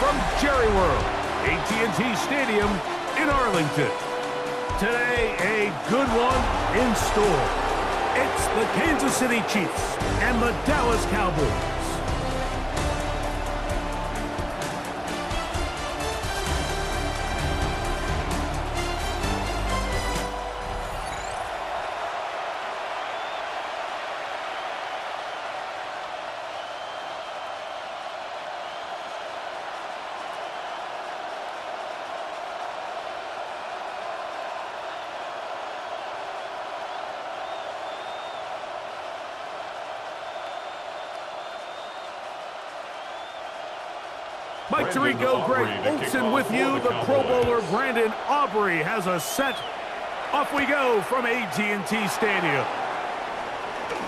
from Jerry World, AT&T Stadium in Arlington. Today, a good one in store. It's the Kansas City Chiefs and the Dallas Cowboys. Mike Tirico, Greg Olson with you. The Pro Bowler Brandon Aubrey has a set. Off we go from AT&T Stadium.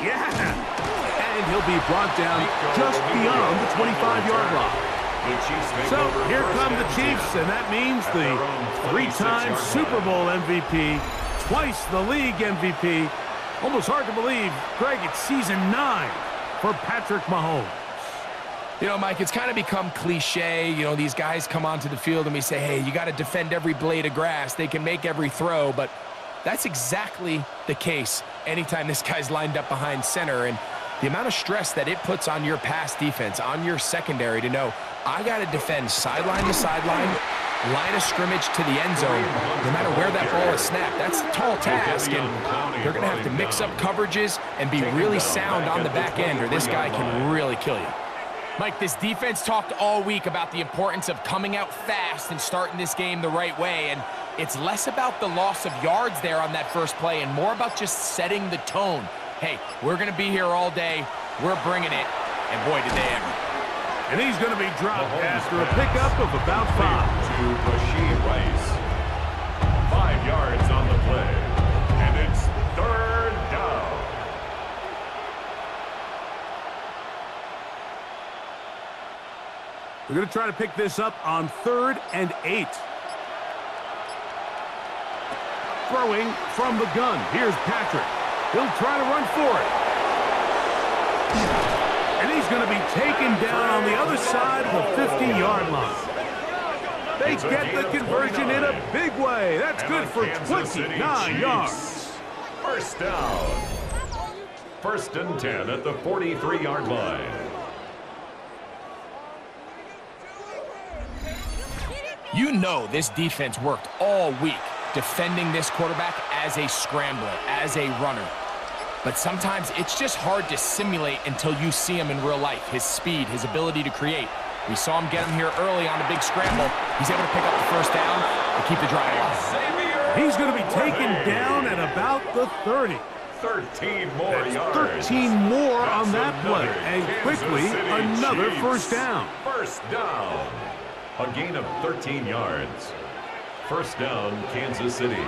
Yeah, and he'll be brought down just beyond the 25-yard line. So here come the Chiefs, and that means the three-time Super Bowl MVP, twice the league MVP. Almost hard to believe, Greg, it's season 9 for Patrick Mahomes. You know, Mike, it's kind of become cliche. You know, these guys come onto the field and we say, hey, you got to defend every blade of grass. They can make every throw, but that's exactly the case anytime this guy's lined up behind center. And the amount of stress that it puts on your pass defense, on your secondary to know, I got to defend sideline to sideline, line of scrimmage to the end zone, no matter where that ball is snapped. That's a tall task, and they're going to have to mix up coverages and be really sound on the back end, or this guy can really kill you. Mike, this defense talked all week about the importance of coming out fast and starting this game the right way, and it's less about the loss of yards there on that first play and more about just setting the tone. Hey, we're going to be here all day. We're bringing it, and boy, did they ever. And he's going to be dropped after a pickup of about 5. To Rashee Rice. 5 yards on the play, and it's 3rd down. We're going to try to pick this up on 3rd and 8. Throwing from the gun. Here's Patrick. He'll try to run for it. And he's going to be taken down on the other side of the 50-yard line. They get the conversion in a big way. That's good for 29 yards. First down. 1st and 10 at the 43-yard line. You know this defense worked all week defending this quarterback as a scrambler, as a runner. But sometimes it's just hard to simulate until you see him in real life. His speed, his ability to create. We saw him get him here early on a big scramble. He's able to pick up the first down and keep the drive alive. He's going to be taken down at about the 30. 13 more yards. 13 more on that play. And quickly, another first down. First down. A gain of 13 yards. First down, Kansas City.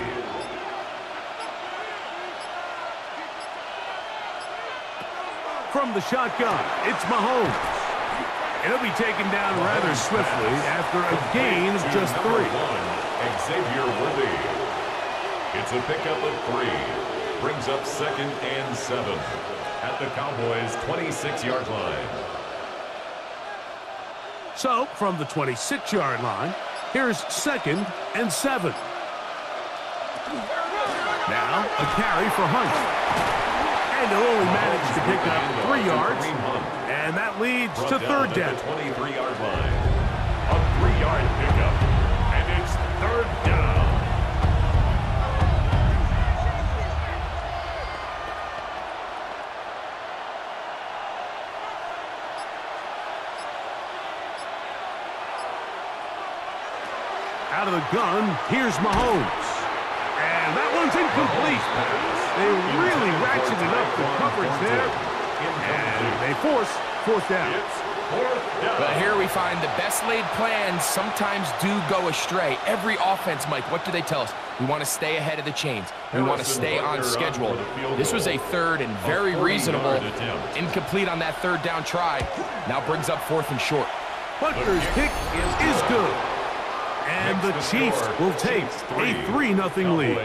From the shotgun, it's Mahomes. He'll be taken down rather swiftly after a gain of just 3. Xavier Worthy. It's a pickup of 3. Brings up 2nd and 7 at the Cowboys' 26-yard line. So, from the 26-yard line, here's 2nd and 7. Now, a carry for Hunt. And he'll only manage to pick up 3 yards. And that leads to 3rd down. 23-yard line. A 3-yard pickup. And it's 3rd down. Out of the gun, here's Mahomes. And that one's incomplete. They really ratcheted up the coverage there. And they force 4th down. But here we find the best laid plans sometimes do go astray. Every offense, Mike, what do they tell us? We want to stay ahead of the chains. We want to stay on schedule. This was a 3rd and very reasonable. Incomplete on that 3rd down try. Now brings up 4th and short. Butler's kick is good. And the Chiefs will take a 3-0 lead.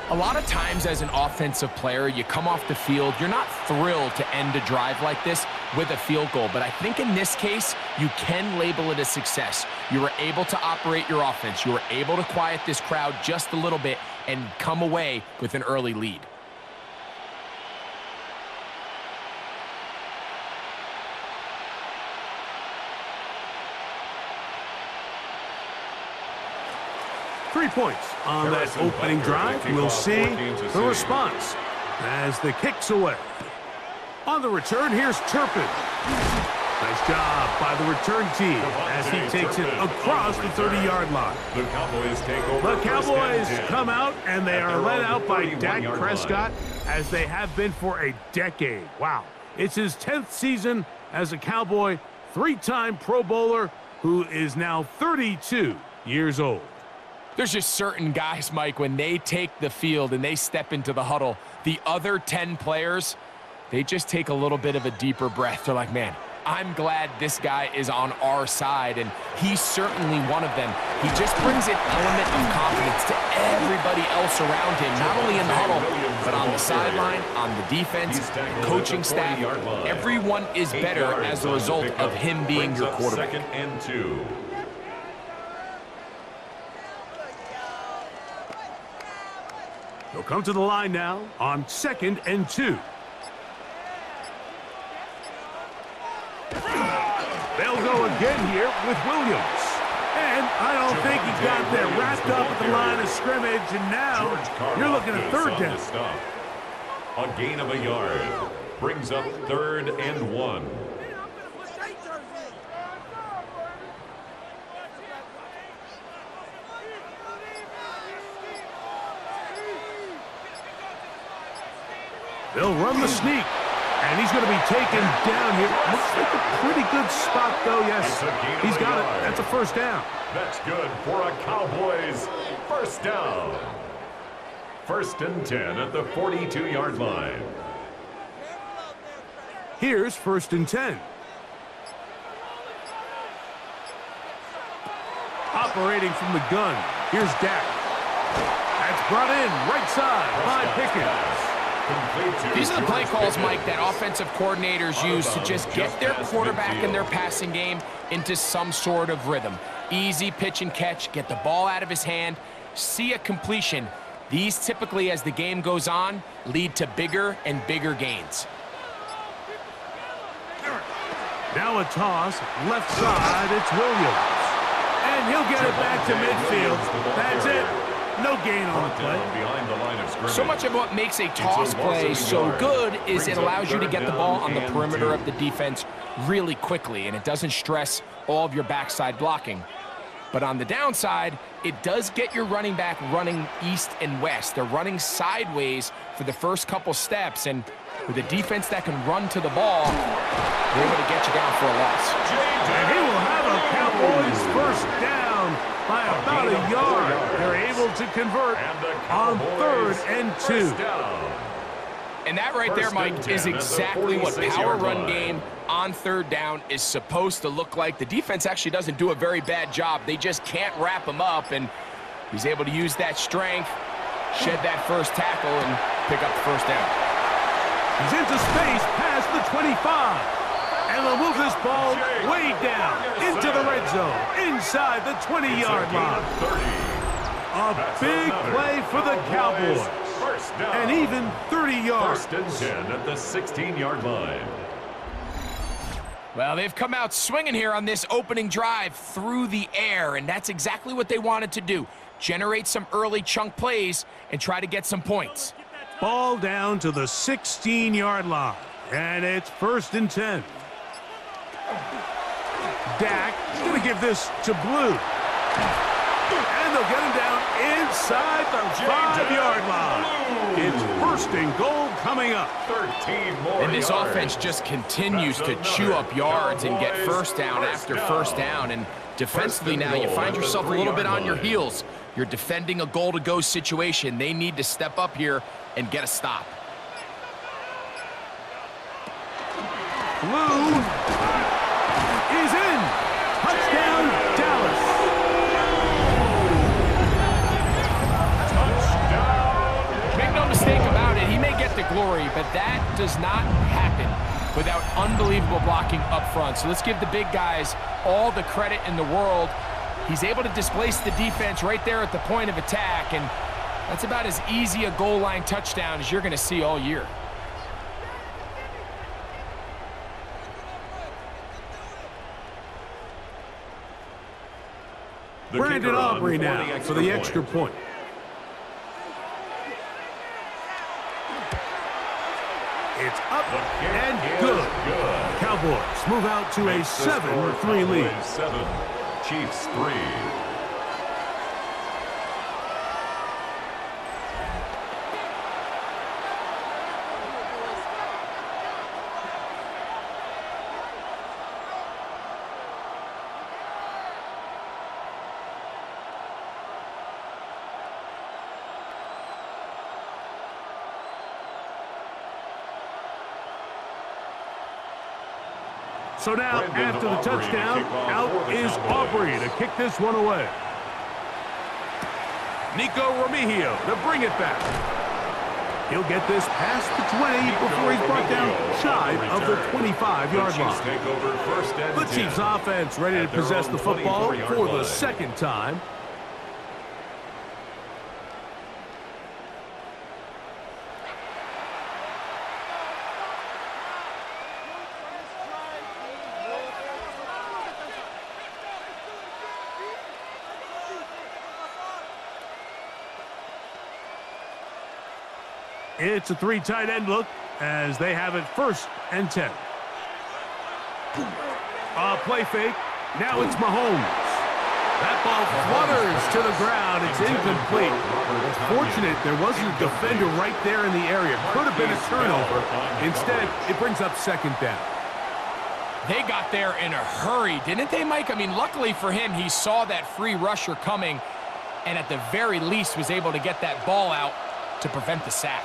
A lot of times as an offensive player, you come off the field, you're not thrilled to end a drive like this, with a field goal. But I think in this case, you can label it a success. You were able to operate your offense. You were able to quiet this crowd just a little bit and come away with an early lead. Three points on that opening drive. We'll see the response as the kick's away. On the return, here's Turpin. Nice job by the return team as he takes it across the 30-yard line. The Cowboys take over. The Cowboys come out, and they are led out by Dak Prescott, as they have been for a decade. Wow. It's his 10th season as a Cowboy, three-time Pro Bowler, who is now 32 years old. There's just certain guys, Mike, when they take the field and they step into the huddle, the other 10 players, they just take a little bit of a deeper breath. They're like, man, I'm glad this guy is on our side, and he's certainly one of them. He just brings an element of confidence to everybody else around him, not only in the huddle, but on the sideline, on the defense, coaching staff. Everyone is better as a result of him being your quarterback. 2nd and 2. They'll come to the line now on 2nd and 2. They'll go again here with Williams. And I don't think he got there wrapped up at the line of scrimmage, and now you're looking at 3rd down. A gain of a yard brings up 3rd and 1. They'll run the sneak, and he's going to be taken down here. Looks like a pretty good spot, though. Yes, he's got it. That's a 1st down. That's good for a Cowboys 1st down. 1st and 10 at the 42-yard line. Here's 1st and 10. Operating from the gun, here's Dak. That's brought in right side by Pickens. These are the play calls, Mike, that offensive coordinators use to just get their quarterback and their passing game into some sort of rhythm. Easy pitch and catch, get the ball out of his hand, see a completion. These typically, as the game goes on, lead to bigger and bigger gains. Now a toss, left side, it's Williams. And he'll get it back to midfield. That's it. No gain on the play. So much of what makes a toss play so good is it allows you to get the ball on the perimeter of the defense really quickly, and it doesn't stress all of your backside blocking. But on the downside, it does get your running back running east and west. They're running sideways for the first couple steps, and with a defense that can run to the ball, they're able to get you down for a loss. And he will have a Cowboys 1st down by about a yard. They're able to convert on 3rd and 2. And that right there, Mike, is exactly what power run game on 3rd down is supposed to look like. The defense actually doesn't do a very bad job. They just can't wrap him up, and he's able to use that strength, shed that first tackle, and pick up the 1st down. He's into space past the 25. And they'll move this ball way down into the red zone, inside the 20-yard line. A big play for the Cowboys. And even 30 yards. 1st and 10 at the 16-yard line. Well, they've come out swinging here on this opening drive through the air, and that's exactly what they wanted to do. Generate some early chunk plays and try to get some points. Ball down to the 16-yard line, and it's 1st and 10. Dak going to give this to Blue. And they'll get him down inside the 5-yard line. It's 1st and goal coming up. 13 more And this yards. offense just continues to chew up yards and get 1st down after 1st down. And defensively now, you find yourself a little bit on your heels. You're defending a goal-to-go situation. They need to step up here and get a stop. Blue is in. Touchdown, Dallas. Make no mistake about it, he may get the glory, but that does not happen without unbelievable blocking up front. So let's give the big guys all the credit in the world. He's able to displace the defense right there at the point of attack, and that's about as easy a goal line touchdown as you're going to see all year. Brandon Aubrey now for the extra point. It's up and good. Cowboys move out to a 7-3 lead. 7, Chiefs 3. So now, after the touchdown, out is Aubrey to kick this one away. Nico Remigio to bring it back. He'll get this past the 20 before he's brought down shy of the 25-yard line. The Chiefs offense ready to possess the football for the second time. It's a 3 tight end look as they have it 1st and 10. Play fake. Now it's Mahomes. That ball flutters to the ground. It's incomplete. Fortunate there wasn't a defender right there in the area. Could have been a turnover. Instead, it brings up 2nd down. They got there in a hurry, didn't they, Mike? I mean, luckily for him, he saw that free rusher coming and at the very least was able to get that ball out to prevent the sack.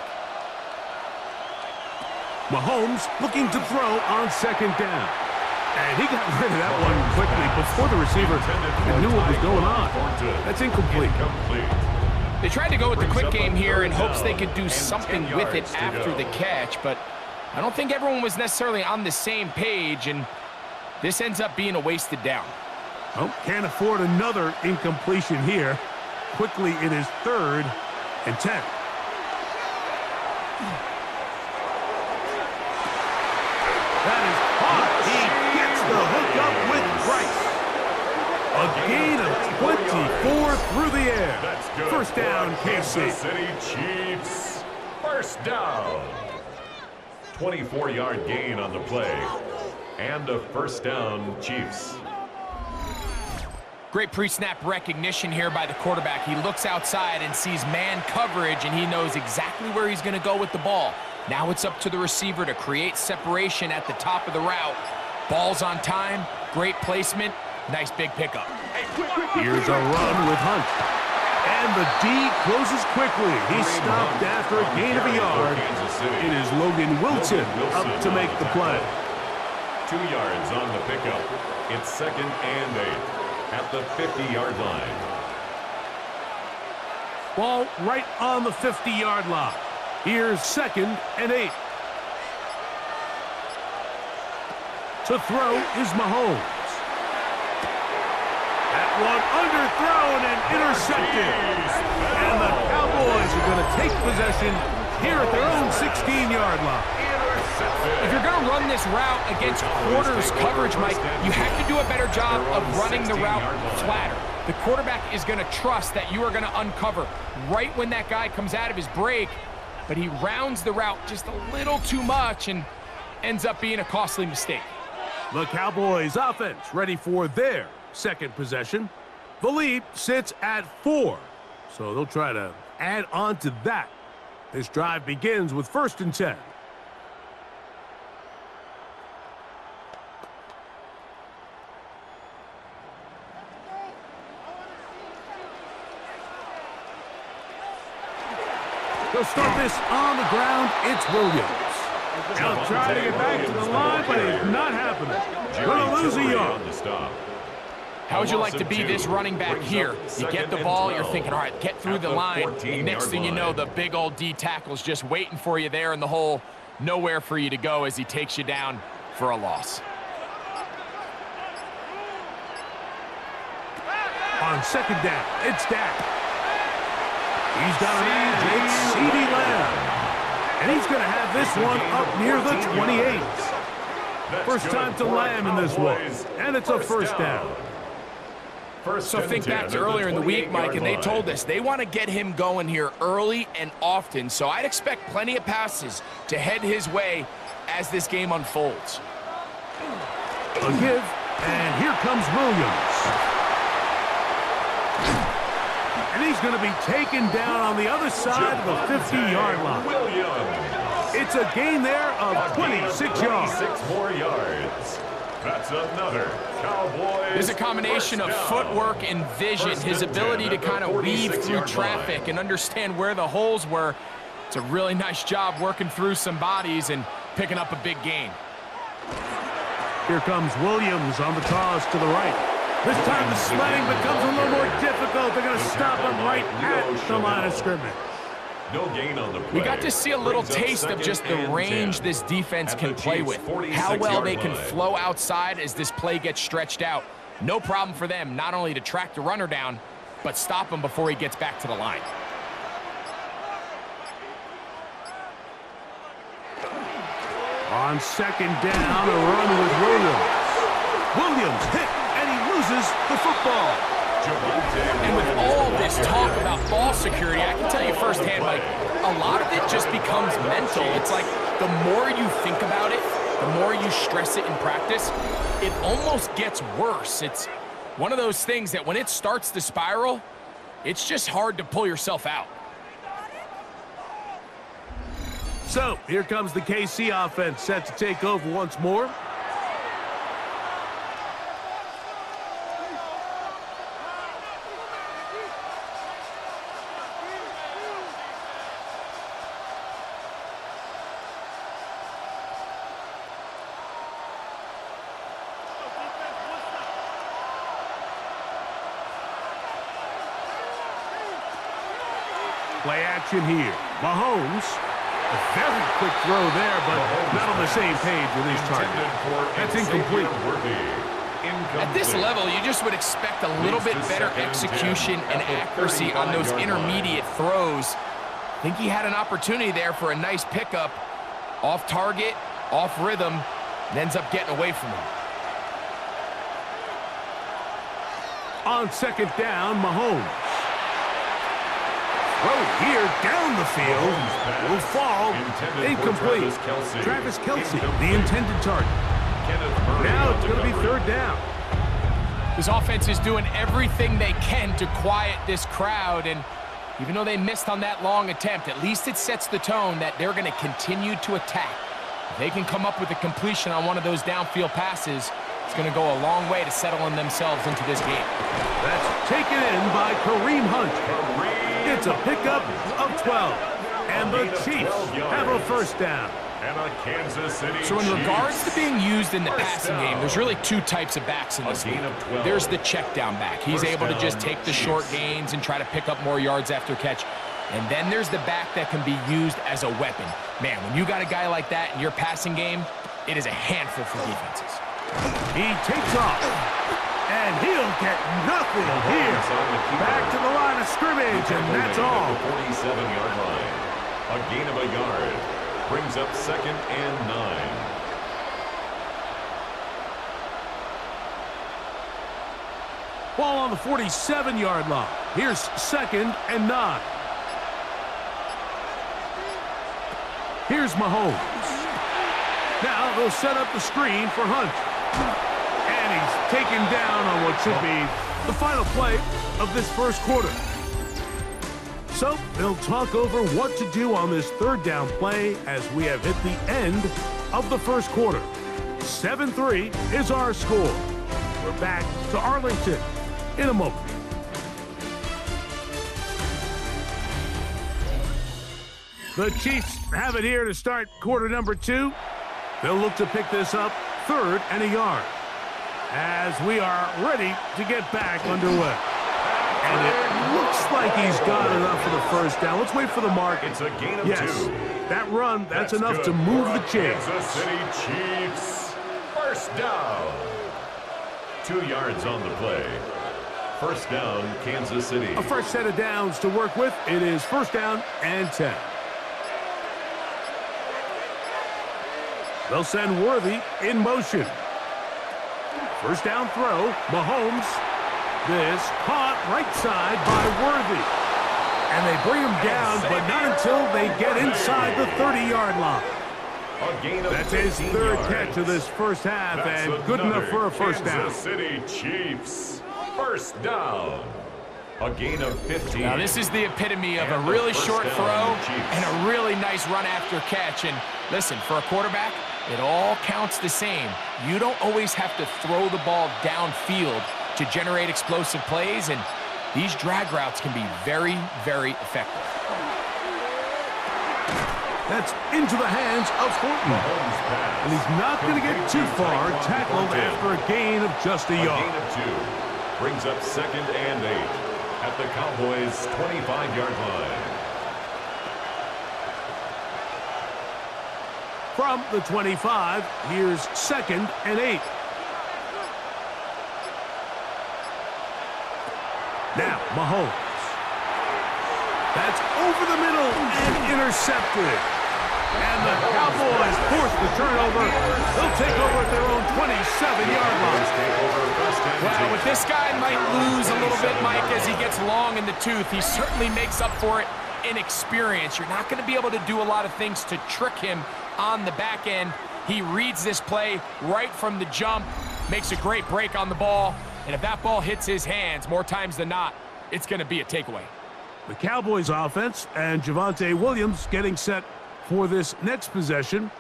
Mahomes looking to throw on 2nd down. And he got rid of that one quickly before the receiver knew what was going on. That's incomplete. They tried to go with the quick game here in hopes they could do something with it after the catch, but I don't think everyone was necessarily on the same page, and this ends up being a wasted down. Oh, can't afford another incompletion here. Quickly, it is 3rd and 10. That is hot. He gets the hook up with Price. A gain of 24 through the air. That's good. 1st down, KC. Kansas City Chiefs. 1st down. 24-yard gain on the play. And a 1st down, Chiefs. Great pre-snap recognition here by the quarterback. He looks outside and sees man coverage, and he knows exactly where he's going to go with the ball. Now it's up to the receiver to create separation at the top of the route. Ball's on time, great placement, nice big pickup. Here's a run with Hunt. And the D closes quickly. He's stopped after a gain of a yard. It is Logan Wilson up to make the play. 2 yards on the pickup. It's 2nd and 8 at the 50-yard line. Ball right on the 50-yard line. Here's 2nd and 8. To throw is Mahomes. That one underthrown and intercepted. And the Cowboys are going to take possession here at their own 16-yard line. If you're going to run this route against quarters coverage, Mike, you have to do a better job of running the route flatter. The quarterback is going to trust that you are going to uncover right when that guy comes out of his break, but he rounds the route just a little too much and ends up being a costly mistake. The Cowboys offense ready for their 2nd possession. The lead sits at 4, so they'll try to add on to that. This drive begins with 1st and 10. They'll start this on the ground. It's Williams. Now trying to get back to the line, but it's not happening. Going to lose a yard. How would you like to be this running back here? You get the ball, you're thinking, all right, get through the line. And next thing you know, the big old D tackle's just waiting for you there in the hole. nowhere for you to go as he takes you down for a loss. On second down, it's Dak. He's got a man, it's CeeDee Lamb. And he's going to have this one up near the 28. First time to Lamb in this one, and it's a first down. So think back to earlier in the week, Mike, and they told us they want to get him going here early and often. So I'd expect plenty of passes to head his way as this game unfolds. A give, and here comes Williams. And he's going to be taken down on the other side of the 50-yard line. It's a gain there of 26 yards. 26 more yards. That's another Cowboys. There's a combination of footwork and vision, his ability to kind of weave through traffic and understand where the holes were. It's a really nice job working through some bodies and picking up a big gain. Here comes Williams on the toss to the right. This time the sledding becomes a little more difficult. They're going to stop him right at the line of scrimmage. No gain on the play. We got to see a little taste of just the range this defense can play with. How well they can flow outside as this play gets stretched out. No problem for them not only to track the runner down, but stop him before he gets back to the line. On second down, a run with Williams. Williams hit, and he loses the football. And with all this talk about ball security, I can tell you firsthand, Mike, a lot of it just becomes mental. It's like the more you think about it, the more you stress it in practice, it almost gets worse. It's one of those things that when it starts to spiral, it's just hard to pull yourself out. So, here comes the KC offense set to take over once more. Play action here. Mahomes. A very quick throw there, but not on the same page with his target. That's incomplete. At this level, you just would expect a little bit better execution and accuracy on those intermediate throws. I think he had an opportunity there for a nice pickup. Off target, off rhythm, and ends up getting away from him. On second down, Mahomes. Throw here down the field will fall incomplete. Travis Kelce, the intended target. Now it's going to be third down. This offense is doing everything they can to quiet this crowd, and even though they missed on that long attempt, at least it sets the tone that they're going to continue to attack. If they can come up with a completion on one of those downfield passes, it's going to go a long way to settling themselves into this game. That's taken in by Kareem Hunt. It's a pickup of 12, and the Chiefs have a first down. So in regards to being used in the passing game, there's really two types of backs in this league. There's the check down back. He's able to just take the short gains and try to pick up more yards after catch. And then there's the back that can be used as a weapon. Man, when you got a guy like that in your passing game, it is a handful for defenses. He takes off. And he'll get nothing here. Back to the line of scrimmage, and that's all. 47-yard line. A gain of a yard. Brings up second and 9. Ball on the 47-yard line. Here's second and 9. Here's Mahomes. Now they'll set up the screen for Hunt. And he's taken down on what should be the final play of this first quarter. So they'll talk over what to do on this third down play as we have hit the end of the first quarter. 7-3 is our score. We're back to Arlington in a moment. The Chiefs have it here to start quarter number 2. They'll look to pick this up third and a yard as we are ready to get back underway. And it looks like he's got enough for the first down. Let's wait for the mark. It's a gain of 2. That run, that's enough to move the chains. Kansas City Chiefs, first down. 2 yards on the play. First down, Kansas City. A fresh set of downs to work with. It is first down and 10. They'll send Worthy in motion. First down throw, Mahomes. This caught right side by Worthy. And they bring him down, but not until they get inside the 30-yard line. That's his third catch of this first half, and good enough for a first down. Kansas City Chiefs, first down. A gain of 15. Now, this is the epitome of a really short throw and a really nice run after catch. And listen, for a quarterback, it all counts the same. You don't always have to throw the ball downfield to generate explosive plays, and these drag routes can be very, very effective. That's into the hands of Horton. And he's not going to get too far, tackled after a gain of just a yard. A gain of 2 brings up second and 8 at the Cowboys' 25-yard line. From the 25, here's second and 8. Now, Mahomes. That's over the middle and intercepted. And the Cowboys force the turnover. They'll take over at their own 27-yard line. Well, with this guy might lose a little bit, Mike, as he gets long in the tooth. He certainly makes up for it in experience. You're not going to be able to do a lot of things to trick him on the back end. He reads this play right from the jump, makes a great break on the ball, and if that ball hits his hands more times than not, it's going to be a takeaway. The Cowboys offense and Javonte Williams getting set for this next possession.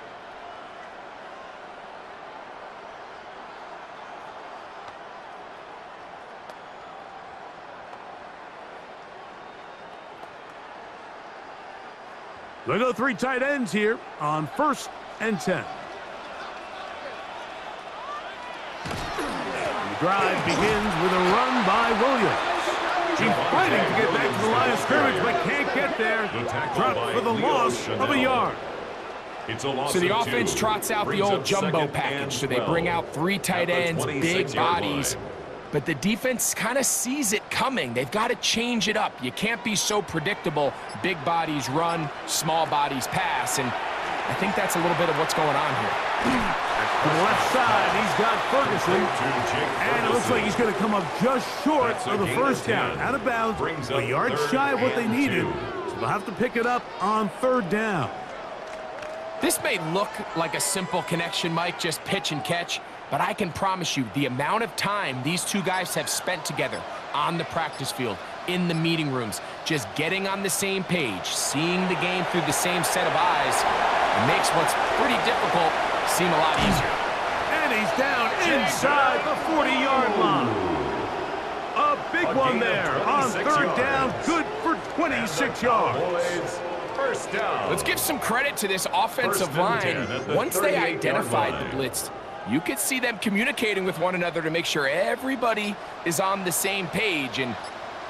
They'll go 3 tight ends here on first and 10. The drive begins with a run by Williams. He's fighting to get back to the line of scrimmage, but can't get there. Dropped for the loss of a yard. So the offense trots out the old jumbo package. So they bring out 3 tight ends, big bodies. But the defense kind of sees it coming. They've got to change it up. You can't be so predictable. Big bodies run, small bodies pass. And I think that's a little bit of what's going on here. To the left side, he's got Ferguson. And it looks like he's going to come up just short of the first down. Out of bounds, a yard shy of what they needed. So they'll have to pick it up on third down. This may look like a simple connection, Mike, just pitch and catch. But I can promise you, the amount of time these two guys have spent together on the practice field, in the meeting rooms, just getting on the same page, seeing the game through the same set of eyes, it makes what's pretty difficult seem a lot easier. And he's down inside the 40-yard line. A big one there on third down, good for 26 yards. First down. Let's give some credit to this offensive line. Once they identified the blitz, you could see them communicating with one another to make sure everybody is on the same page, and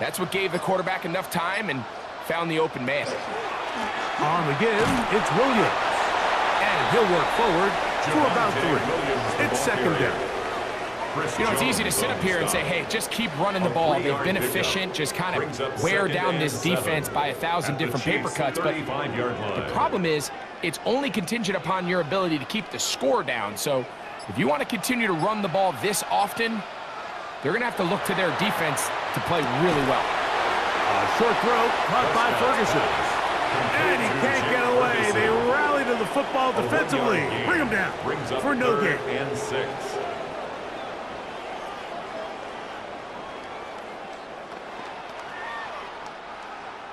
that's what gave the quarterback enough time and found the open man. On the give, it's Williams. And he'll work forward for about 3. It's second down. You know, it's easy to sit up here and say, hey, just keep running the ball. They've been efficient, just kind of wear down this defense by 1,000 different paper cuts. But the problem is it's only contingent upon your ability to keep the score down. So if you want to continue to run the ball this often, they're going to have to look to their defense to play really well. A short throw caught by Ferguson. And he can't get away. They rally to the football defensively. Bring him down for no gain. And 6.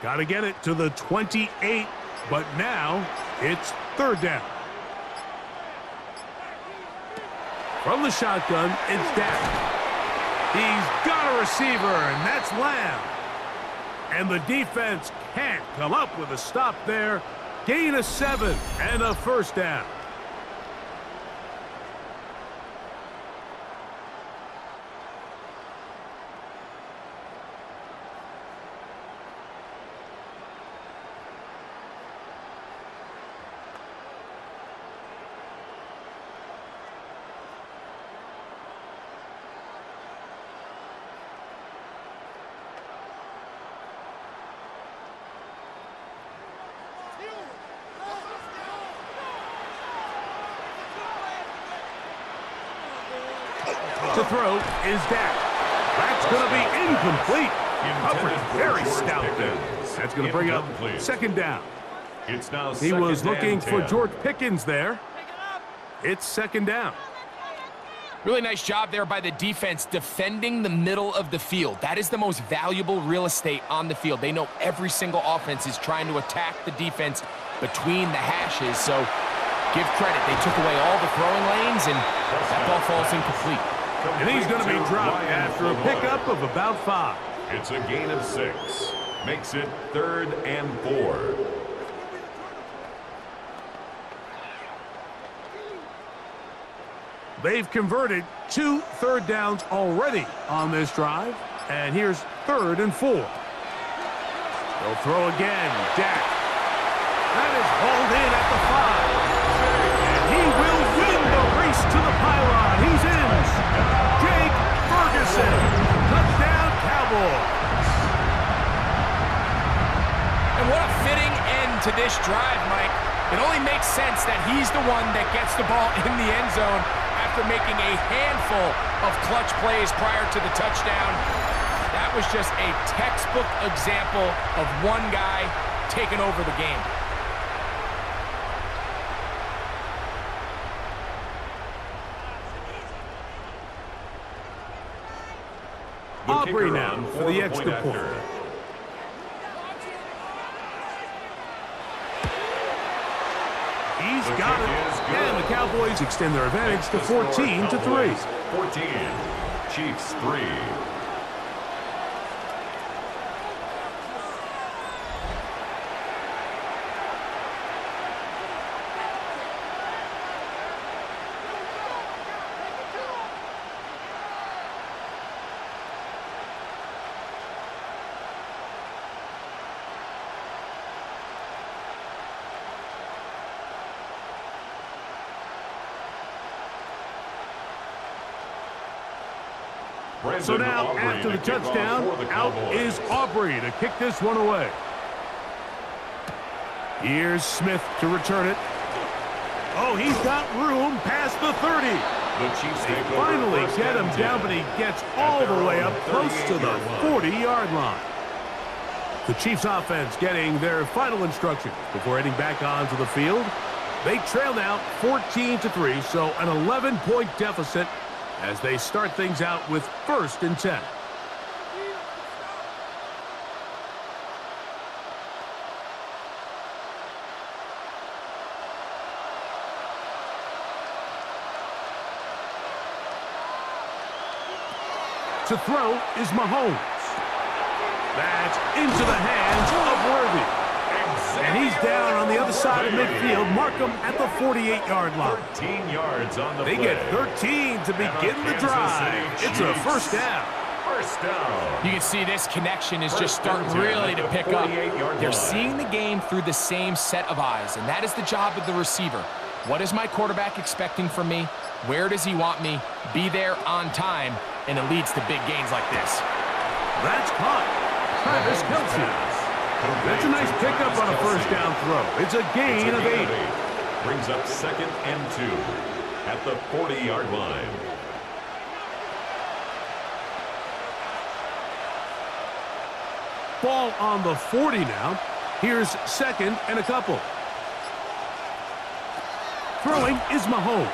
Got to get it to the 28, but now it's third down. From the shotgun, it's down. He's got a receiver, and that's Lamb. And the defense can't come up with a stop there. Gain of 7 and a first down. To throw is Dak. That's going to be incomplete. Coverage very stout there. That's going to bring up second down. It's now He was looking for 10. George Pickens there. It's second down. Really nice job there by the defense defending the middle of the field. That is the most valuable real estate on the field. They know every single offense is trying to attack the defense between the hashes, so give credit. They took away all the throwing lanes, and that ball falls incomplete. And he's going to be dropped after a pickup of about 5. It's a gain of 6. Makes it 3rd and 4. They've converted 2 third downs already on this drive. And here's 3rd and 4. They'll throw again. Dak. That is hauled in at the 5. And he will win the race to the pylon. He's in. Jake Ferguson. Touchdown, Cowboys. And what a fitting end to this drive, Mike. It only makes sense that he's the one that gets the ball in the end zone after making a handful of clutch plays prior to the touchdown. That was just a textbook example of one guy taking over the game. Aubrey now for the extra point. He's got it. And the Cowboys extend their advantage to 14-3. 14. Chiefs 3. So now, after the touchdown, out is Aubrey to kick this one away. Here's Smith to return it. Oh, he's got room past the 30. They finally get him down, but he gets all the way up close to the 40-yard line. The Chiefs offense getting their final instructions before heading back onto the field. They trail now 14-3, so an 11-point deficit as they start things out with 1st and 10. To throw is Mahomes. That's into the hands of Worthy. And he's down on the other side of midfield. Mark him at the 48-yard line. 13 yards on the They play. get 13 to begin the drive. It's a first down. First down. You can see this connection is just starting really to pick up. They're seeing the game through the same set of eyes, and that is the job of the receiver. What is my quarterback expecting from me? Where does he want me? Be there on time, and it leads to big gains like this. That's caught. Travis Kelce. That's a nice pickup on a first down throw. It's a gain of 8. Brings up 2nd and 2 at the 40-yard line. Ball on the 40 now. Here's 2nd and a couple. Throwing is Mahomes.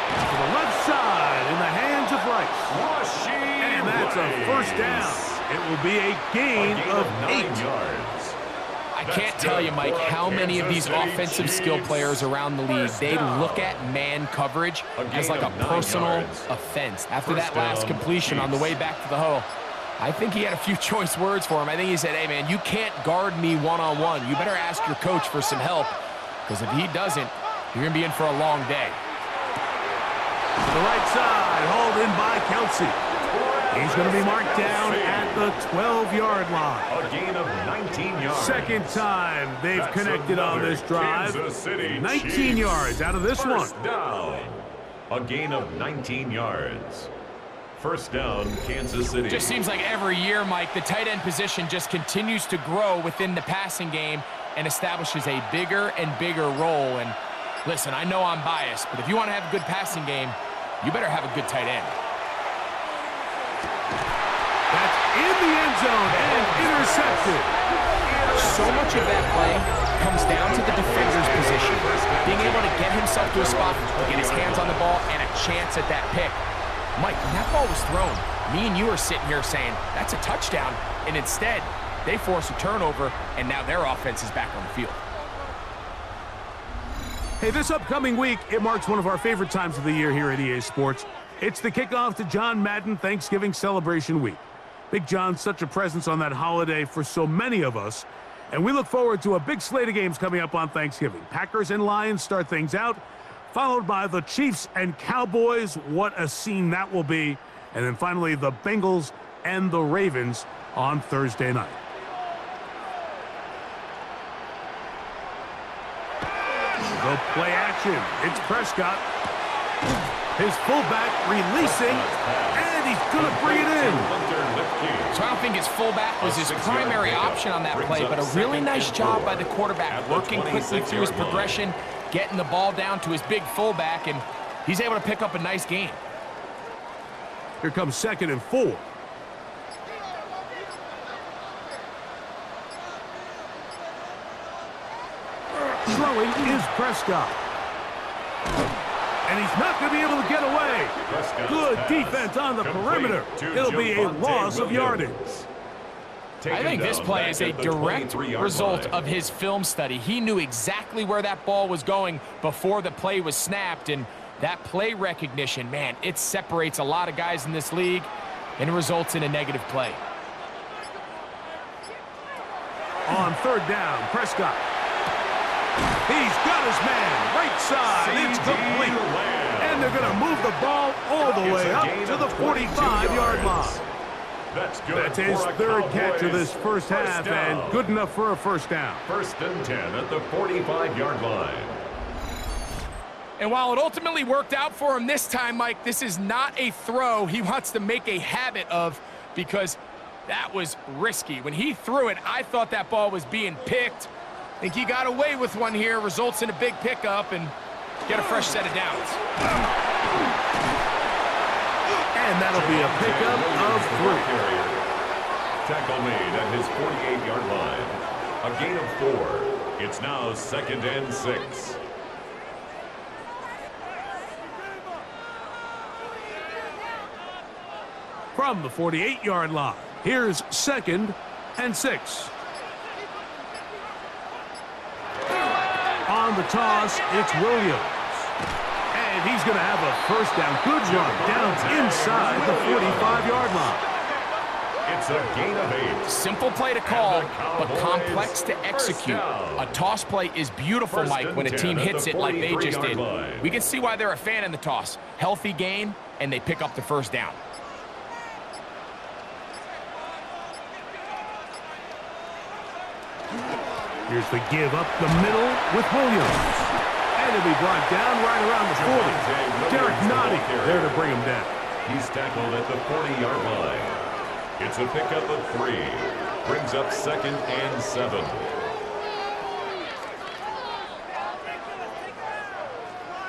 To the left side in the hands of Rice. And that's a first down. It will be a gain of 8 yards. I can't tell you, Mike, how many of these offensive skill players around the league, they look at man coverage as like a personal offense. After that last completion on the way back to the huddle, I think he had a few choice words for him. I think he said, hey, man, you can't guard me one-on-one. You better ask your coach for some help, because if he doesn't, you're going to be in for a long day. To the right side, hauled in by Kelce. He's going to be marked down at the 12-yard line. A gain of 19 yards. Second time they've connected on this drive. 19 yards out of this one. First down. A gain of 19 yards. First down, Kansas City. Just seems like every year, Mike, the tight end position just continues to grow within the passing game and establishes a bigger and bigger role. And listen, I know I'm biased, but if you want to have a good passing game, you better have a good tight end. That's in the end zone and intercepted. So much of that play comes down to the defender's position. Being able to get himself to a spot, get his hands on the ball, and a chance at that pick. Mike, when that ball was thrown, me and you are sitting here saying, that's a touchdown. And instead, they force a turnover, and now their offense is back on the field. Hey, this upcoming week, it marks one of our favorite times of the year here at EA Sports. It's the kickoff to John Madden Thanksgiving Celebration Week. Big John's such a presence on that holiday for so many of us, and we look forward to a big slate of games coming up on Thanksgiving. Packers and Lions start things out, followed by the Chiefs and Cowboys. What a scene that will be. And then finally, the Bengals and the Ravens on Thursday night. The play action. It's Prescott. His fullback releasing, and he's going to bring it in. So I don't think his fullback was his primary option on that play, but a really nice job by the quarterback, working quickly through his progression, getting the ball down to his big fullback, and he's able to pick up a nice gain. Here comes 2nd and 4. Throwing is Prescott. And he's not going to be able to get away. Good defense on the perimeter. It'll be a loss of yardage. I think this play is a direct result of his film study. He knew exactly where that ball was going before the play was snapped, and that play recognition, man, it separates a lot of guys in this league, and it results in a negative play. On 3rd down, Prescott. He's got his man, right side, it's complete. And they're going to move the ball all the way up to the 45-yard line. That's his 3rd catch of this first half, and good enough for a first down. 1st and 10 at the 45-yard line. And while it ultimately worked out for him this time, Mike, this is not a throw he wants to make a habit of, because that was risky. When he threw it, I thought that ball was being picked. I think he got away with one here, results in a big pickup, and get a fresh set of downs. And that'll be a pickup of 3. Tackle made at his 48-yard line. A gain of 4. It's now 2nd and 6. From the 48-yard line, here's 2nd and 6. On the toss, it's Williams. And he's going to have a first down. Good run down inside the 45-yard line. It's a gain of 8. Simple play to call, but complex to execute. A toss play is beautiful, Mike, when a team hits it like they just did. We can see why they're a fan in the toss. Healthy gain, and they pick up the first down. Here's the give up the middle with Williams. And he'll be brought down right around the 40. Derek Notty there to bring him down. He's tackled at the 40-yard line. It's a pickup of 3. Brings up 2nd and 7.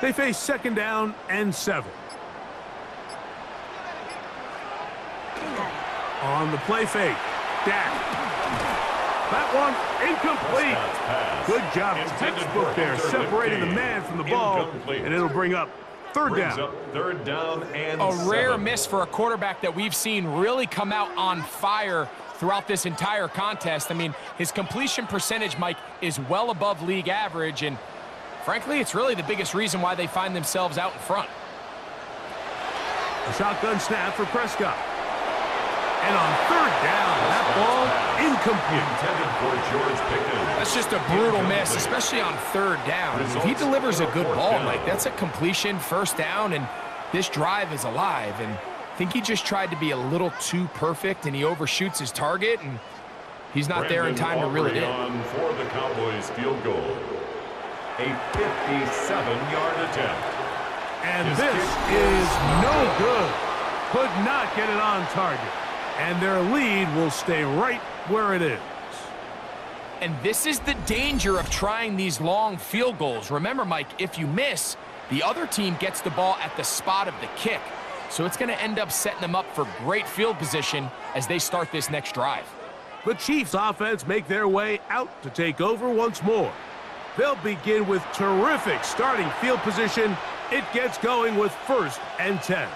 They face 2nd down and 7. On the play fake, Dak. That one incomplete. Good job, textbook there, separating the man from the ball, and it'll bring up 3rd down. Third down and a 7. rare miss for a quarterback that we've seen really come out on fire throughout this entire contest. I mean, his completion percentage, Mike, is well above league average, and frankly, it's really the biggest reason why they find themselves out in front. A shotgun snap for Prescott. And on 3rd down, that ball incomplete. Intended for George Pickens. That's just a brutal miss, especially on 3rd down. If he delivers a good ball, Mike, that's a completion, first down, and this drive is alive. And I think he just tried to be a little too perfect, and he overshoots his target, and he's not there in time to reel it in. On for the Cowboys field goal. A 57-yard attempt. And this is no good. Could not get it on target. And their lead will stay right where it is. And this is the danger of trying these long field goals. Remember, Mike, if you miss, The other team gets the ball at the spot of the kick, so it's going to end up setting them up for great field position as they start this next drive. The Chiefs offense make their way out to take over once more. They'll begin with terrific starting field position. It gets going with 1st and 10.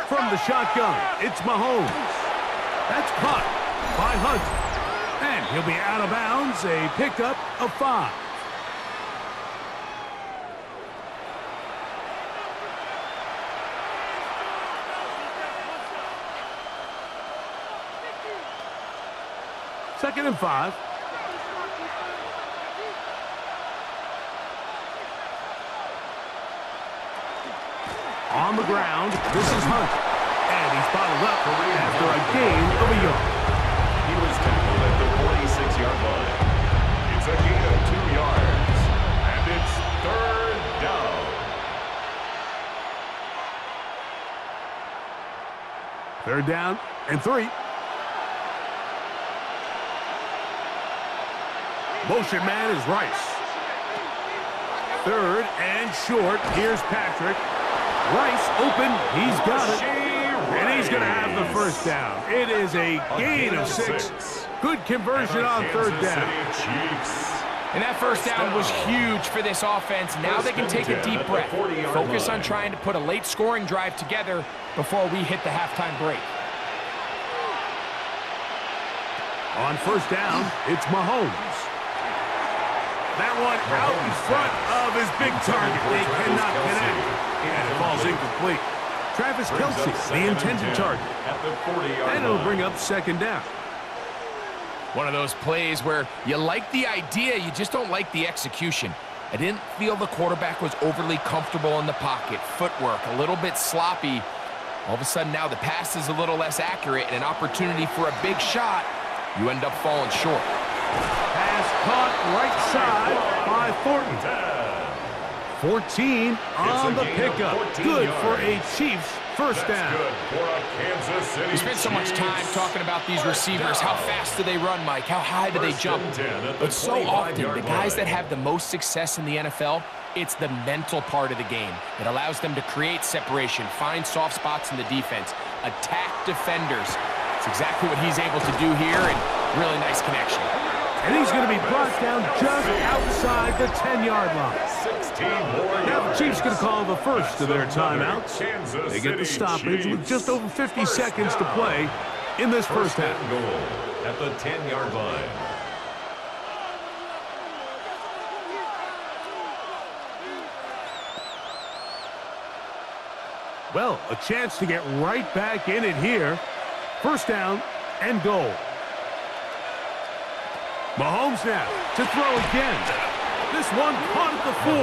From the shotgun, it's Mahomes. That's caught by Hunt. And he'll be out of bounds, a pickup of 5. Second and 5. On the ground, this is Hunt. And he's bottled up after a gain of a yard. He was tackled at the 46-yard line. It's a gain of 2 yards. And it's 3rd down. 3rd down and 3. Motion man is Rice. 3rd and short. Here's Patrick. Rice open. He's got it. And he's going to have the 1st down. It is a gain of 6. Good conversion on 3rd down. And that 1st down was huge for this offense. Now they can take a deep breath. Focus on trying to put a late scoring drive together before we hit the halftime break. On 1st down, it's Mahomes. That one out in front of his big target. They cannot connect. And it falls incomplete. Travis Kelce, the intended target. And it'll bring up 2nd down. One of those plays where you like the idea, you just don't like the execution. I didn't feel the quarterback was overly comfortable in the pocket. Footwork a little bit sloppy. All of a sudden now the pass is a little less accurate and an opportunity for a big shot. You end up falling short. Pass caught right side by Thornton. 14 on the pickup. Good for a Chiefs 1st down. We spent so much time talking about these receivers. How fast do they run, Mike? How high do they jump? But so often, the guys that have the most success in the NFL, it's the mental part of the game. It allows them to create separation, find soft spots in the defense, attack defenders. It's exactly what he's able to do here, and really nice connection. And he's going to be brought down just outside the 10-yard line. Now the Chiefs going to call the first of their timeouts. They get the stoppage with just over 50 seconds to play in this 1st half. Goal at the 10-yard line. Well, a chance to get right back in it here. 1st down and goal. Mahomes now to throw again. This one caught at the 4.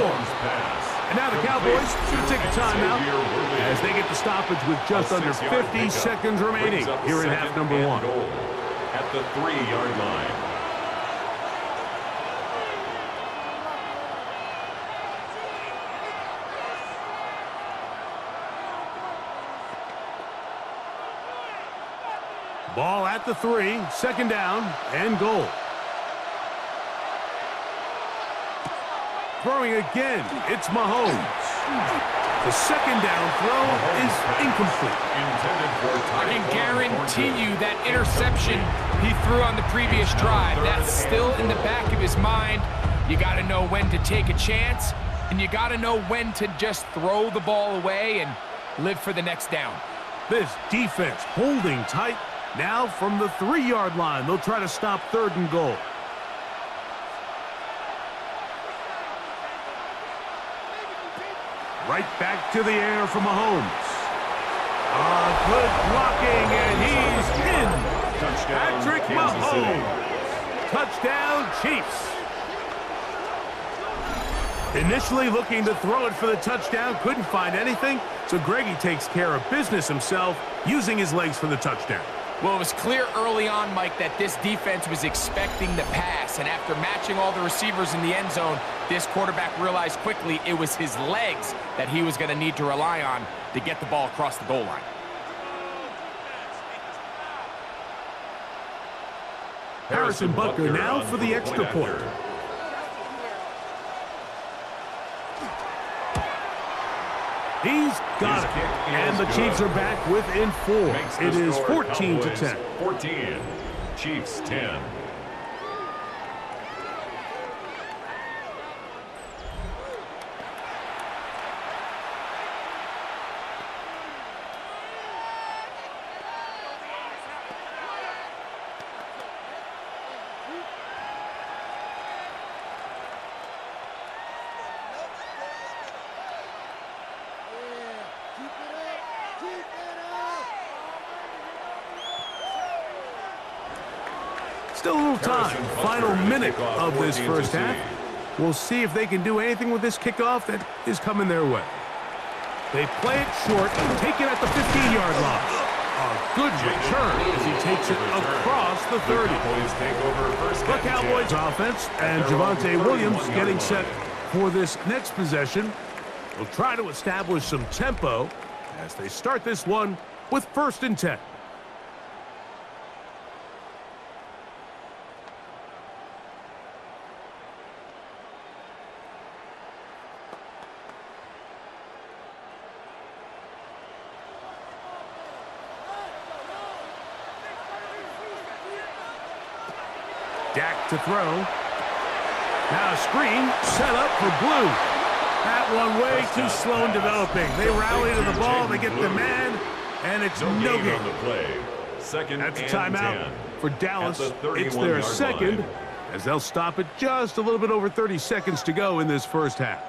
And now the Cowboys should take a timeout as they get the stoppage with just under 50 seconds remaining here in half number 1. At the 3-yard line. Ball at the 3, 2nd down and goal. Throwing again, it's Mahomes. The 2nd down throw is incomplete. I can guarantee you that interception he threw on the previous drive, that's still in the back of his mind. You got to know when to take a chance, and you got to know when to just throw the ball away and live for the next down. This defense holding tight. Now from the 3-yard line, they'll try to stop 3rd and goal. Right back to the air for Mahomes. Good blocking, and he's in. Touchdown, Patrick Mahomes. Touchdown, Chiefs. Initially looking to throw it for the touchdown, couldn't find anything, so Greggy takes care of business himself, using his legs for the touchdown. Well, it was clear early on, Mike, that this defense was expecting the pass. And after matching all the receivers in the end zone, this quarterback realized quickly it was his legs that he was going to need to rely on to get the ball across the goal line. Harrison Butker now for the extra point. He's got it. And the Chiefs are back within 4. It is 14-10. 14. Chiefs 10. Still a little time. Final minute of this first half. We'll see if they can do anything with this kickoff that is coming their way. They play it short and take it at the 15-yard line. A good return as he takes it across the 30. The Cowboys offense and Javonte Williams getting set for this next possession. Will try to establish some tempo as they start this one with 1st and 10. Dak to throw. Now a screen set up for Blue. That one way too slow in developing. They rally to the ball, they get the man, and it's no gain. That's a timeout for Dallas. It's their second, as they'll stop it just a little bit over 30 seconds to go in this first half.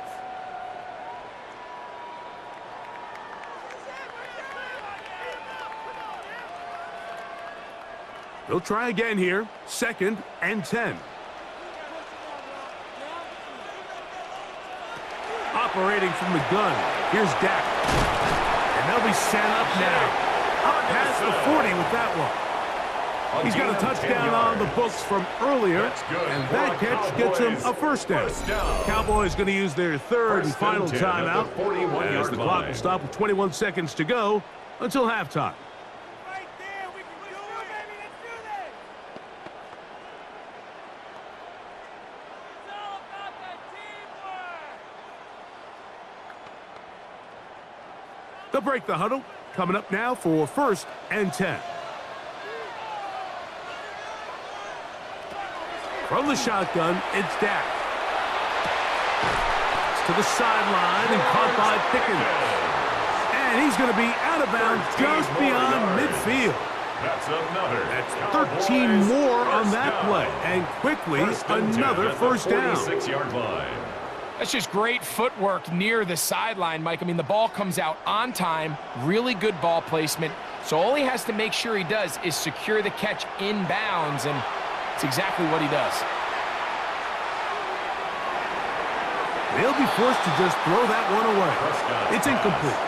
They'll try again here. 2nd and 10. Operating from the gun. Here's Dak. And they'll be set up now. Up past the 40 with that one. He's got a touchdown on the books from earlier. And that catch gets him a first down. Cowboys going to use their 3rd and final timeout. As the clock will stop with 21 seconds to go until halftime. They'll break the huddle. Coming up now for 1st and 10. From the shotgun, it's Dak. It's to the sideline and caught by Pickens. And he's going to be out of bounds just beyond midfield. That's 13 more on that play. And quickly, another first down. 46-yard line. That's just great footwork near the sideline, Mike. I mean, the ball comes out on time, really good ball placement. So all he has to make sure he does is secure the catch inbounds, and it's exactly what he does. They'll be forced to just throw that one away. It's incomplete.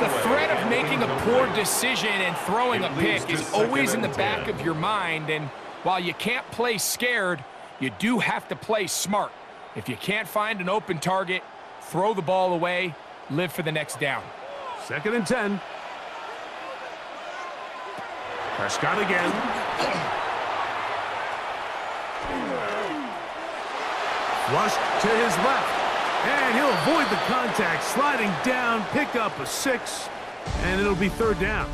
The threat of making a poor decision and throwing a pick is always in the back of your mind, and while you can't play scared, you do have to play smart. If you can't find an open target, throw the ball away, live for the next down. 2nd and 10. Prescott again. Flushed to his left. And he'll avoid the contact, sliding down, pick up a 6, and it'll be 3rd down.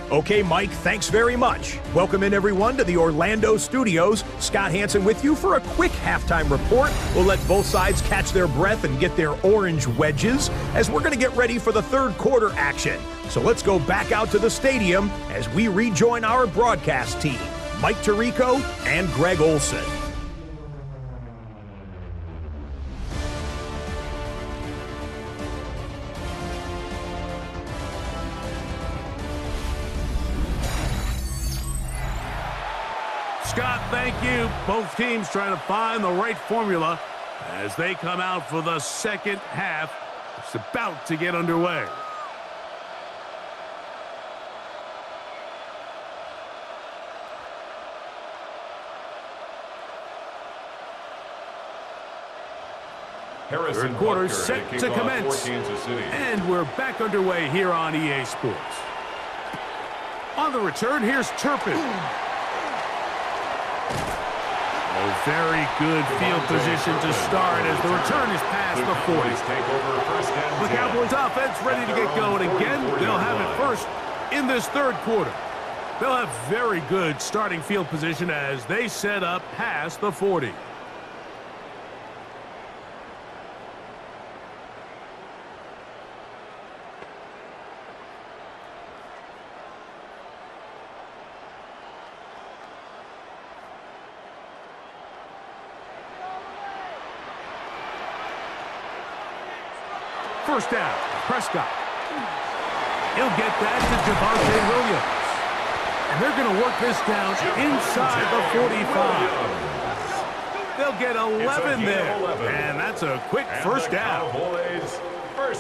Okay, Mike, thanks very much. Welcome in, everyone, to the Orlando studios. Scott Hansen with you for a quick halftime report. We'll let both sides catch their breath and get their orange wedges as we're going to get ready for the 3rd quarter action. So let's go back out to the stadium as we rejoin our broadcast team, Mike Tirico and Greg Olson. Scott, thank you. Both teams trying to find the right formula as they come out for the second half. It's about to get underway. Harrison Third quarter Butker set to kickoff commence. for Kansas City. And we're back underway here on EA Sports. On the return, here's Turpin. A very good field position to start as the return is past the 40. The Cowboys offense ready to get going again. They'll have it first in this third quarter. They'll have very good starting field position as they set up past the 40. First down, Prescott. He'll get that to Javonte Williams. And they're going to work this down inside the 45. They'll get 11 there. And that's a quick first down.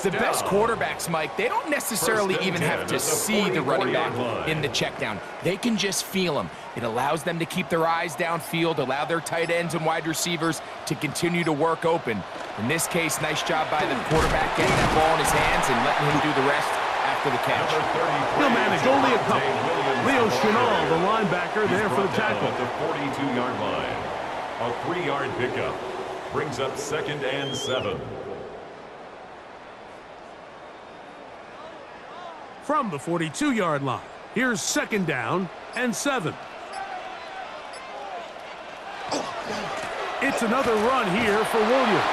The best quarterbacks, Mike, they don't necessarily even have to see the running back in the check down. They can just feel him. It allows them to keep their eyes downfield, allow their tight ends and wide receivers to continue to work open. In this case, nice job by the quarterback getting that ball in his hands and letting him do the rest after the catch. He'll manage only a couple. Leo Chenal, the linebacker, there for the tackle. At the 42-yard line. A 3-yard pickup brings up 2nd and 7. From the 42-yard line, here's 2nd down and 7. It's another run here for Williams.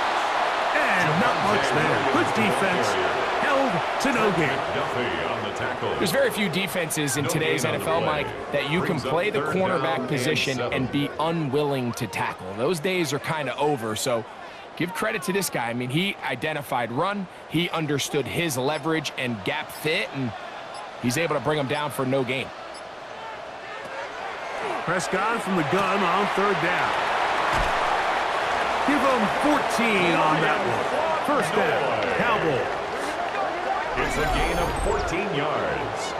And not much there. Good defense. Held to no gain. There's very few defenses in today's NFL, Mike, that you can play the cornerback position and be unwilling to tackle. Those days are kind of over, so give credit to this guy. I mean, he identified run, he understood his leverage and gap fit, and he's able to bring him down for no gain. Prescott from the gun on 3rd down. Give him 14 on that one. First down, Cowboys. It's a gain of 14 yards.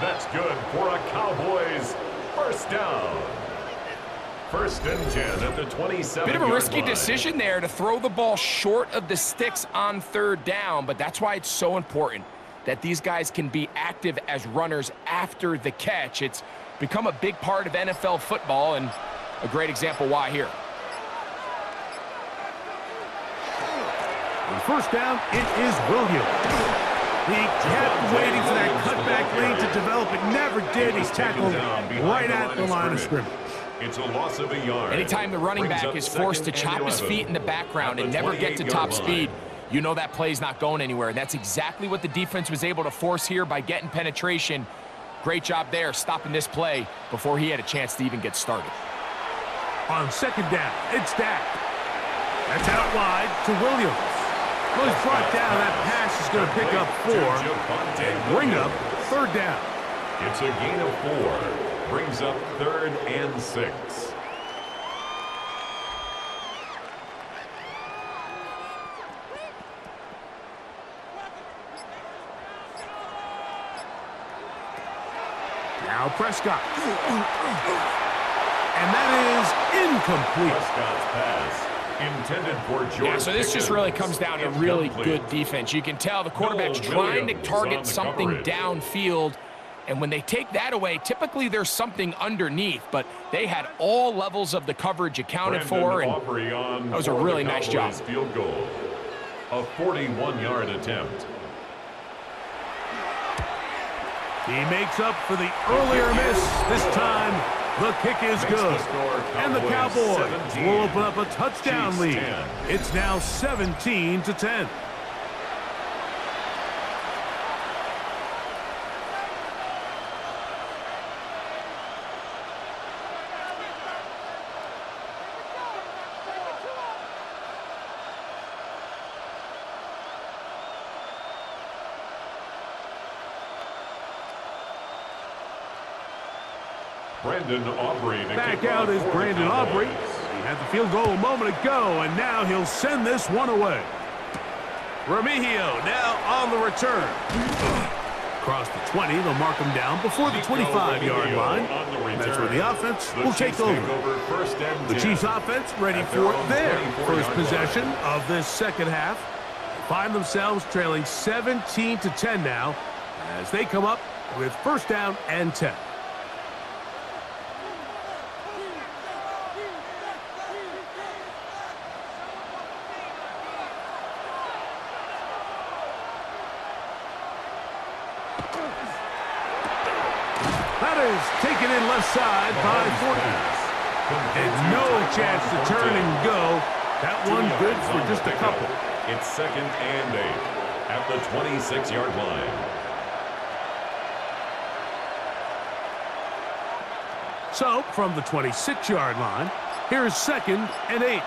That's good for a Cowboys first down. 1st and 10 at the 27-yard Bit of a risky line. decision there to throw the ball short of the sticks on 3rd down, but that's why it's so important that these guys can be active as runners after the catch. It's become a big part of NFL football, and a great example why here. On 1st down, it is Williams. He kept waiting for that cutback lane to develop. It never did. He's tackled right at the line of scrimmage. It's a loss of a yard. Anytime the running back is forced to chop his feet in the background and never get to top speed, you know that play's not going anywhere. That's exactly what the defense was able to force here by getting penetration. Great job there, stopping this play before he had a chance to even get started. On 2nd down, it's Dak. That's out wide to Williams. Well, he's brought down. That pass is going to pick up 4 and bring up 3rd down. It's a gain of 4. Brings up 3rd and 6. Now Prescott. And that is incomplete. Prescott's pass intended for George. Yeah, so this just really comes down to really good defense. You can tell the quarterback's trying to target something downfield, and when they take that away, typically there's something underneath, but they had all levels of the coverage accounted for, and that was a really nice job. Field goal. A 41-yard attempt. He makes up for the earlier miss. This time, the kick is good. And the Cowboys will open up a touchdown lead. It's now 17-10. Brandon Aubrey. Back out is Brandon Aubrey. He had the field goal a moment ago, and now he'll send this one away. Remigio now on the return. Across the 20, they'll mark them down before the 25-yard line. That's where the offense will take over. The Chiefs offense ready for their first possession of this second half. Find themselves trailing 17-10 now as they come up with first down and 10. That is taken in left side by 40. And no chance to turn and go. That one good for just a couple. It's second and 8 at the 26-yard line. So, from the 26-yard line, here's second and 8.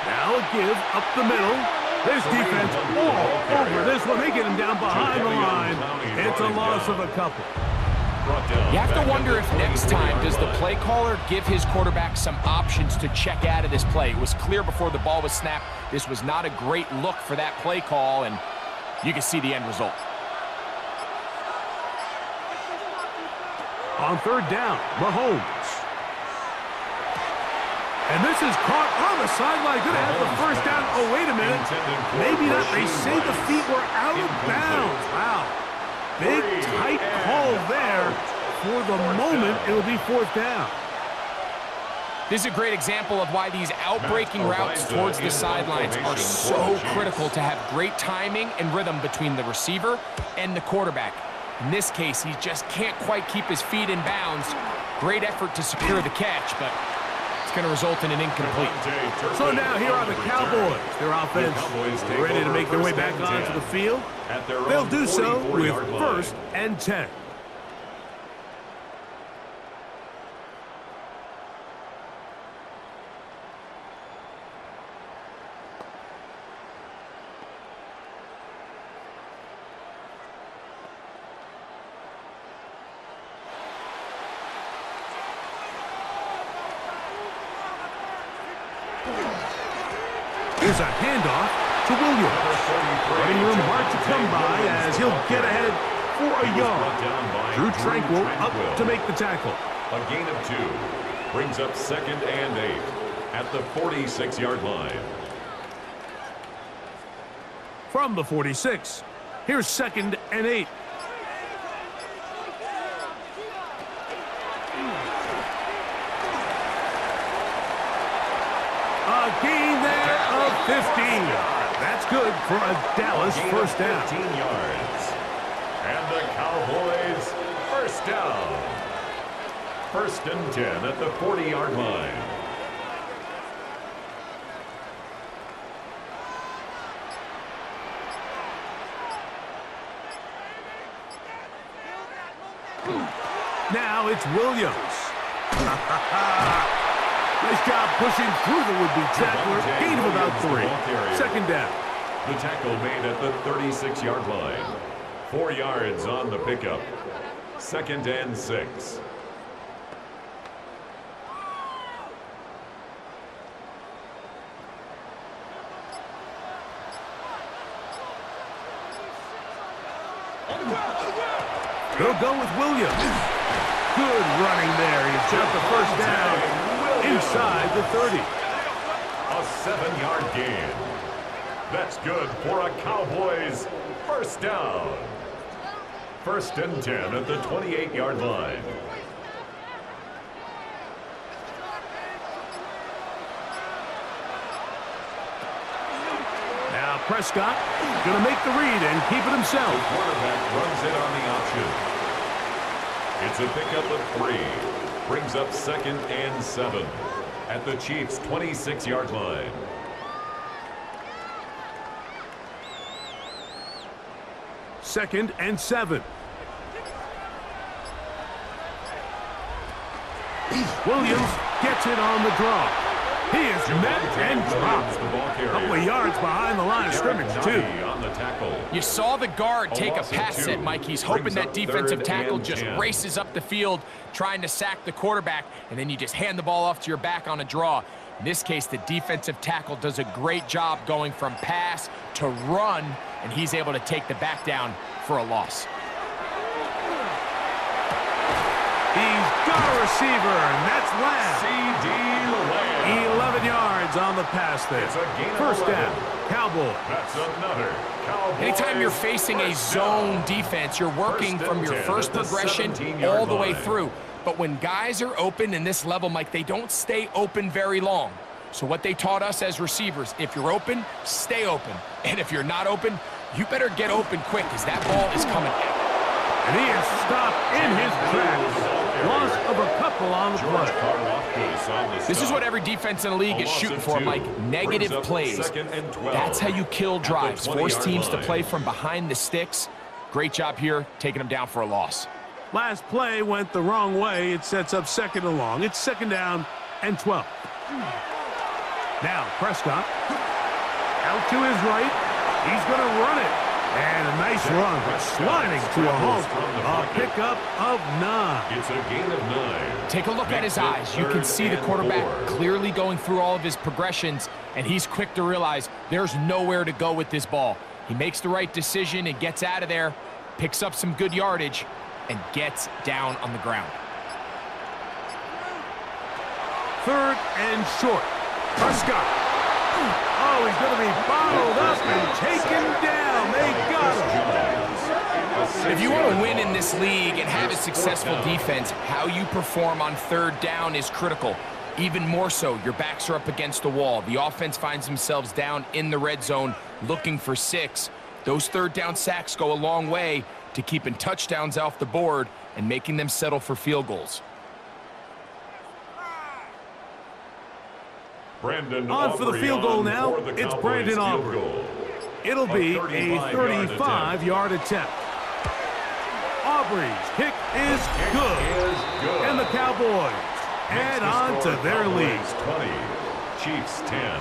Now a give up the middle. There's defense all over this one. They get him down behind the line. It's a loss of a couple. You have to wonder if next time does the play caller give his quarterback some options to check out of this play. It was clear before the ball was snapped. This was not a great look for that play call, and you can see the end result. On third down, Mahomes. And this is caught on the sideline. Going to have the first down. Oh, wait a minute. Maybe not. They say the feet were out of bounds. Wow. Big, tight call there. For the moment, it'll be fourth down. This is a great example of why these out-breaking routes towards the sidelines are so critical to have great timing and rhythm between the receiver and the quarterback. In this case, he just can't quite keep his feet in bounds. Great effort to secure the catch, but it's going to result in an incomplete. So now here are the Cowboys. Their offense ready to make their way back onto the field. They'll do so with first and 10. Here's a handoff to Williams. Running room hard to come by as he'll get ahead for a yard. Drew Tranquil up to make the tackle. A gain of 2 brings up second and 8 at the 46-yard line. From the 46, here's second and 8. A gain there of 15. That's good for a Dallas first down. 15 yards. And the Cowboys first down. First and 10 at the 40-yard line. Now it's Williams. Nice job pushing through the would-be tackler. Gain of about 3. Second down. The tackle made at the 36-yard line. 4 yards on the pickup. Second and 6. They'll go with Williams. Good running there. He's got the first down inside the 30. A 7-yard gain. That's good for a Cowboys first down. First and 10 at the 28-yard line. Now Prescott going to make the read and keep it himself. The quarterback runs it on the option. It's a pickup of 3. Brings up second and 7 at the Chiefs' 26-yard line. Second and 7. Williams gets it on the draw. He is met and dropped. A couple of yards behind the line of scrimmage, too. You saw the guard take a pass set, Mike. He's hoping that defensive tackle just races up the field, trying to sack the quarterback, and then you just hand the ball off to your back on a draw. In this case, the defensive tackle does a great job going from pass to run, and he's able to take the back down for a loss. He's got a receiver, and that's Lamb. C.D. Lamb. 11 yards on the pass there. It's a gain of First 11. down, Cowboys. That's another Cowboys. Anytime you're facing a first zone down. defense, you're working First from and your 10 first at the progression 17-yard all the way line. through. But when guys are open in this level, Mike, they don't stay open very long. So what they taught us as receivers, if you're open, stay open. And if you're not open, you better get open quick because that ball is coming out. And he is stopped in his tracks. Loss of a couple on the play. This is what every defense in the league is shooting for, Mike. Negative plays. That's how you kill drives. Force teams to play from behind the sticks. Great job here, taking them down for a loss. Last play went the wrong way. It sets up second and long. It's second down and 12. Now Prescott out to his right. He's going to run it. And a nice run, sliding to a halt. A pickup of 9. It's a gain of 9. Take a look at his eyes. You can see the quarterback clearly going through all of his progressions, and he's quick to realize there's nowhere to go with this ball. He makes the right decision and gets out of there, picks up some good yardage, and gets down on the ground. Third and short. Prescott. Oh, he's going to be bottled up and taken down. They got him. If you want to win in this league and have a successful defense, how you perform on third down is critical. Even more so, your backs are up against the wall. The offense finds themselves down in the red zone looking for 6. Those third down sacks go a long way to keeping touchdowns off the board and making them settle for field goals. Brandon On for the field goal now. It's Brandon Aubrey. It'll be a 35-yard attempt. Aubrey's kick is good. And the Cowboys add on to their lead. 20, Chiefs 10.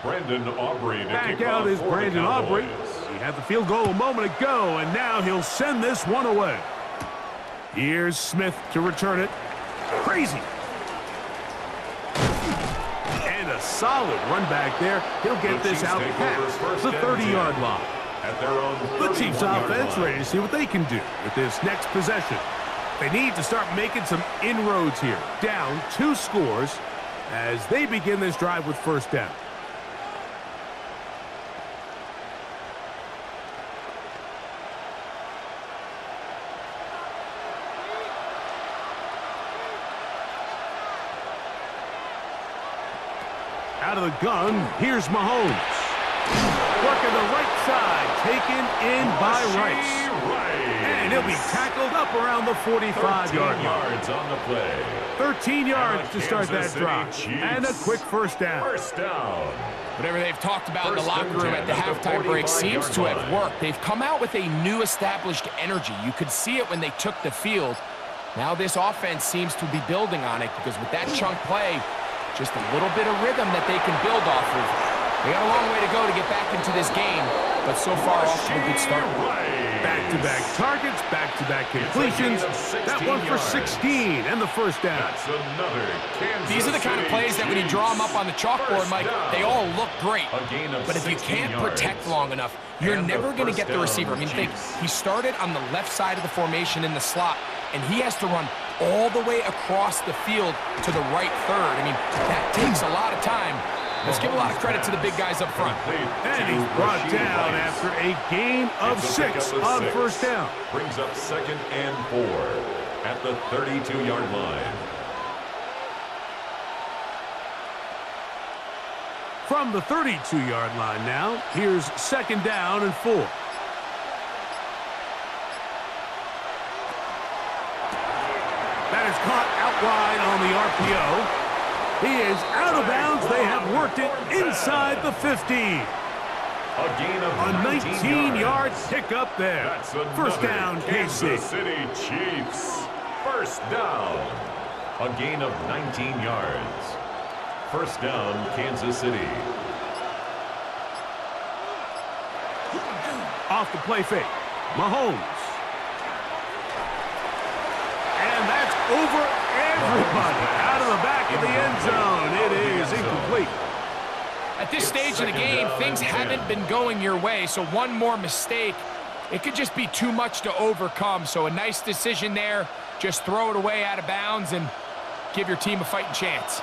Brandon Aubrey to Back kick out off is for the Brandon Aubrey. Cowboys. He had the field goal a moment ago, and now he'll send this one away. Here's Smith to return it. Crazy. And a solid run back there. He'll get The this Chiefs out take past over the first and 30-yard 10 line. At their own The Chiefs 31-yard offense line. ready to see what they can do with this next possession. They need to start making some inroads here. Down 2 scores as they begin this drive with first down. Out of the gun, here's Mahomes. Working the right side, taken in by Rice. And he'll be tackled up around the 45-yard line. yards on the play. 13 yards And to the start that Kansas City drive. Chiefs. And a quick first down. First down. Whatever they've talked about in the First locker and room 10 at the at the halftime break 45-yard seems to have line. worked. They've come out with a new established energy. You could see it when they took the field. Now this offense seems to be building on it because with that chunk play, just a little bit of rhythm that they can build off of. They got a long way to go to get back into this game, but so far off to a good start. Back-to-back targets, back-to-back completions. That one for 16 and the first down. That's another Kansas These are the kind of City plays that when you draw them up on the chalkboard, First Mike, down. they all look great. A gain of But if you 16 can't protect yards. long enough, you're And the never going to first get the down, receiver. I mean, think, Chiefs. he started on the left side of the formation in the slot, and he has to run all the way across the field to the right third. I mean, that takes a lot of time. Let's give a lot of credit to the big guys up front. And he's brought down after a gain of It's a pickup 6 of on 6. first down. Brings up 2nd and 4 at the 32-yard line. From the 32-yard line now, here's 2nd down and 4. That is caught out wide on the RPO. He is out of bounds. They have worked it inside the 15. A gain of A 19-yard yards. pickup there. That's First another down, Kansas KC. City Chiefs. First down. A gain of 19 yards. First down, Kansas City. Off the play fake. Mahomes. And that's over everybody. Out of the back of the end zone. It is incomplete. At this stage of the game, things haven't been going your way, so one more mistake, it could just be too much to overcome. So a nice decision there. Just throw it away out of bounds and give your team a fighting chance.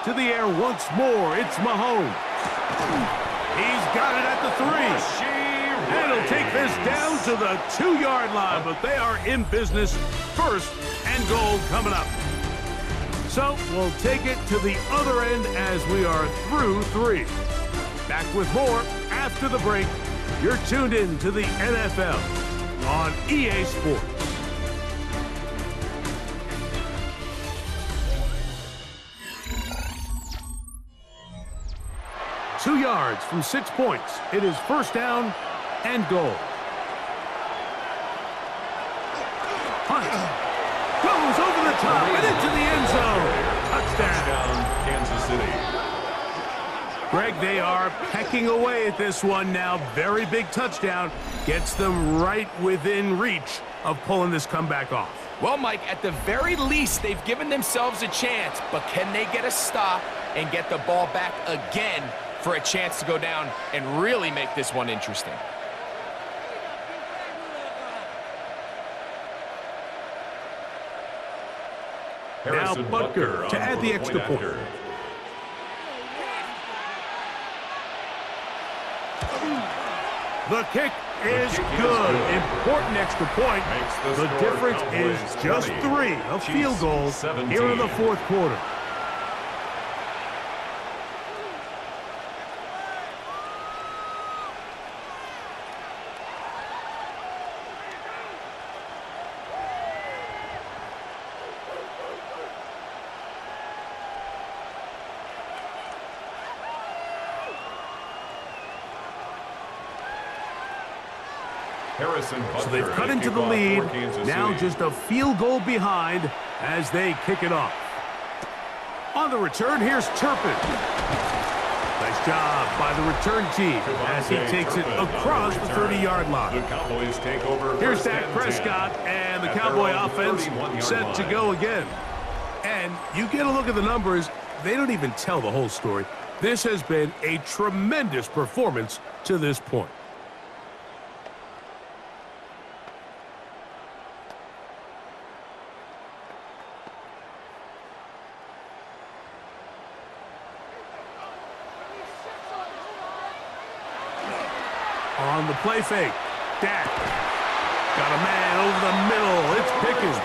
To the air once more, it's Mahomes. He's got it at the 3. And he'll take this down to the 2-yard line, but they are in business. First and goal coming up. So we'll take it to the other end as we are through 3. Back with more after the break. You're tuned in to the NFL on EA Sports. Two yards from 6 points. It is first down and goal. Hunt goes over the top and into the end zone. Touchdown, Kansas City. Greg, they are pecking away at this one now. Very big touchdown. Gets them right within reach of pulling this comeback off. Well, Mike, at the very least, they've given themselves a chance, but can they get a stop and get the ball back again for a chance to go down and really make this one interesting? Now Butker to add the extra point. The kick is good. Important extra point. The difference is just 3. A field goal here in the fourth quarter. So they've cut into the lead. Now just a field goal behind as they kick it off. On the return, here's Turpin. Nice job by the return team as he takes it across the 30-yard line. The Cowboys take over. Here's Dak Prescott and the Cowboy offense set to go again. And you get a look at the numbers, they don't even tell the whole story. This has been a tremendous performance to this point. On the play fake, Dak got a man over the middle. It's Pickens.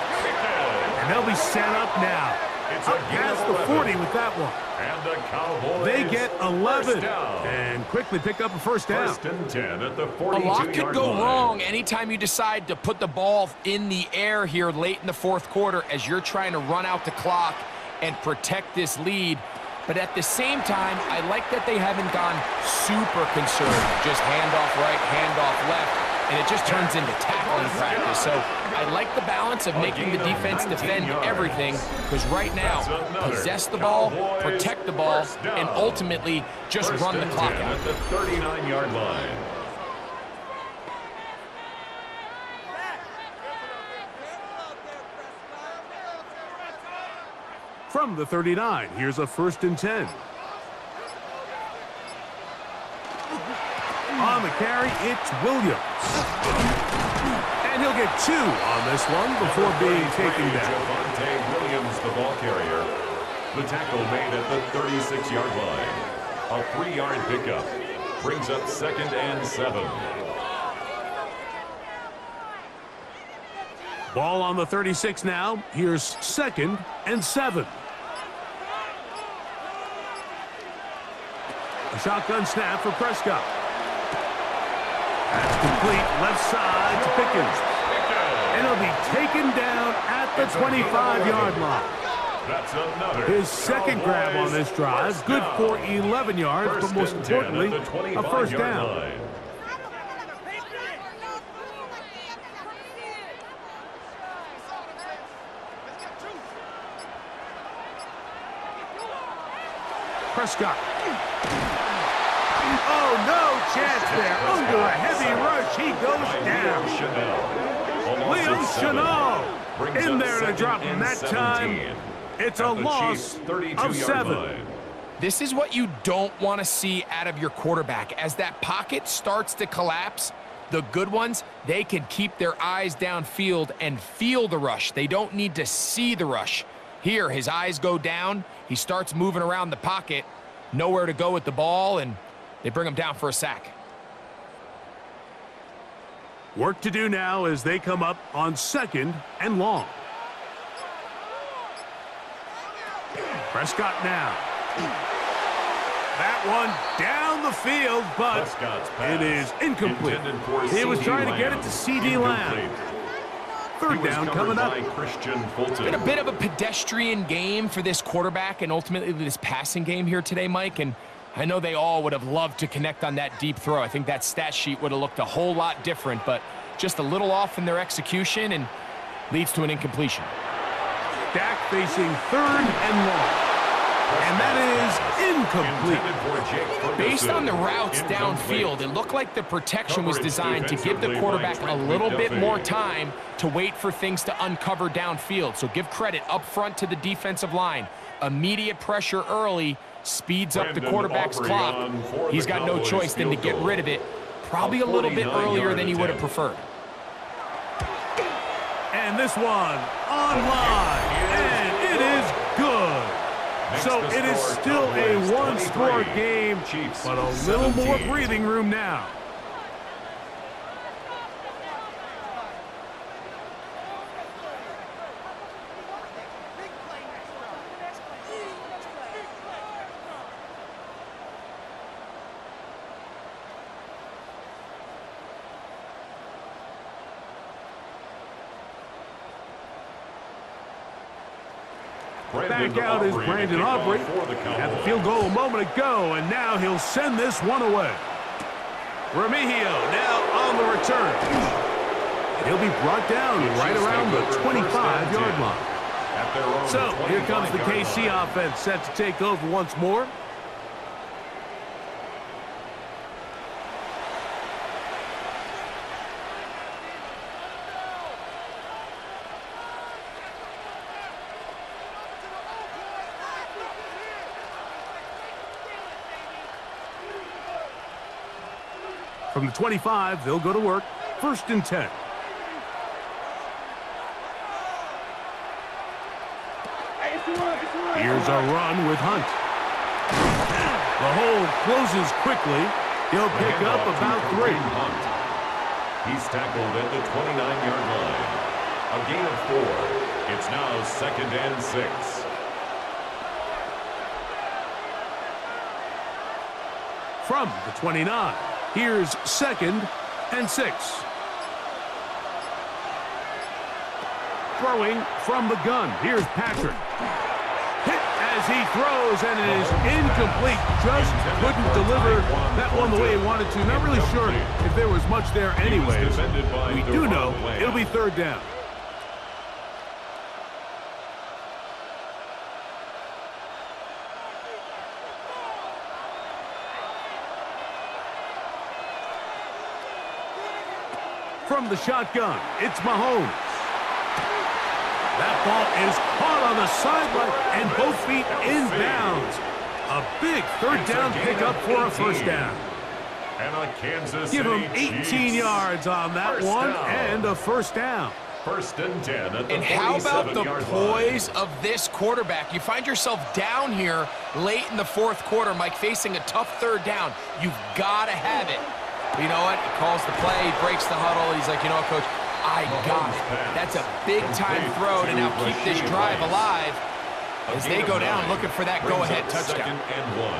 And they'll be set up now. Up past the 40 with that one. And the Cowboys, they get 11 and quickly pick up a first down. First and 10 at the 42-yard line. A lot could go wrong anytime you decide to put the ball in the air here late in the fourth quarter as you're trying to run out the clock and protect this lead. But at the same time, I like that they haven't gone super conservative. Just handoff right, handoff left, and it just turns into tackling practice. So I like the balance of making the defense defend everything, because right now, possess the ball, protect the ball, and ultimately just run the clock out. At the 39-yard line. From the 39, here's a first and 10. On the carry, it's Williams. And he'll get 2 on this one before being taken down. Javonte Williams, the ball carrier. The tackle made at the 36-yard line. A 3-yard pickup brings up second and 7. Ball on the 36 now. Here's second and 7. A shotgun snap for Prescott. That's complete left side to Pickens. And he'll be taken down at the 25-yard line. That's another His second grab on this drive. Good for 11 yards, but most importantly, a first down. Prescott. Oh, no chance there. Under a heavy rush, he goes down. Leo Chenal in there to drop him that time. It's a loss of 7. This is what you don't want to see out of your quarterback. As that pocket starts to collapse, the good ones, they can keep their eyes downfield and feel the rush. They don't need to see the rush. Here, his eyes go down. He starts moving around the pocket. Nowhere to go with the ball, and they bring him down for a sack. Work to do now as they come up on 2nd and long. Prescott now. That one down the field, but it is incomplete. He was trying to get it to C.D. Lamb. 3rd down coming up. It's been a bit of a pedestrian game for this quarterback and ultimately this passing game here today, Mike. And I know they all would have loved to connect on that deep throw. I think that stat sheet would have looked a whole lot different, but just a little off in their execution and leads to an incompletion. Dak facing 3rd and long. And that is incomplete. Based on the routes downfield, it looked like the protection was designed to give the quarterback a little bit more time to wait for things to uncover downfield. So give credit up front to the defensive line. Immediate pressure early speeds up the quarterback's clock. He's got no choice than to get rid of it, probably a little bit earlier than he would have preferred. And this one online, and it is good. So it is still a one-score game, but a little more breathing room now. Back out is Brandon Aubrey. Had the field goal a moment ago, and now he'll send this one away. Remigio now on the return. He'll be brought down right around the 25-yard line. So here comes the KC offense set to take over once more. From the 25, they'll go to work. 1st and 10. Here's a run with Hunt. The hole closes quickly. He'll pick up about 3. He's tackled at the 29-yard line. A gain of 4. It's now 2nd and 6. From the 29. Here's 2nd and 6. Throwing from the gun. Here's Patrick. Hit as he throws, and it is incomplete. Just couldn't deliver that one the way he wanted to. Not really sure if there was much there anyways. We do know it'll be 3rd down. From the shotgun, it's Mahomes. That ball is caught on the sideline, and both feet inbounds. A big 3rd down pickup for a 1st down. And a Kansas City Give him 18 yards on that one, and a 1st down. 1st and 10 at the 47-yard line. And how about the poise of this quarterback? You find yourself down here late in the 4th quarter, Mike, facing a tough 3rd down. You've got to have it. You know what? He calls the play, he breaks the huddle. He's like, you know what, Coach? I got it. That's a big-time throw to now keep this drive alive as they go down looking for that go-ahead touchdown.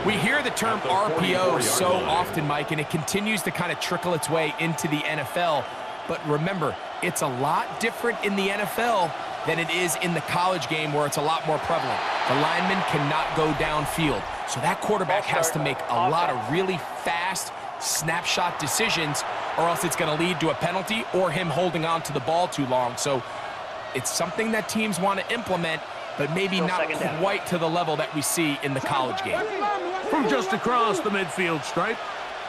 We hear the term RPO so often, Mike, and it continues to kind of trickle its way into the NFL. But remember, it's a lot different in the NFL than it is in the college game where it's a lot more prevalent. The lineman cannot go downfield. So that quarterback has to make a lot of really fast snapshot decisions, or else it's going to lead to a penalty or him holding on to the ball too long. So it's something that teams want to implement, but maybe not quite to the level that we see in the college game. From just across the midfield stripe,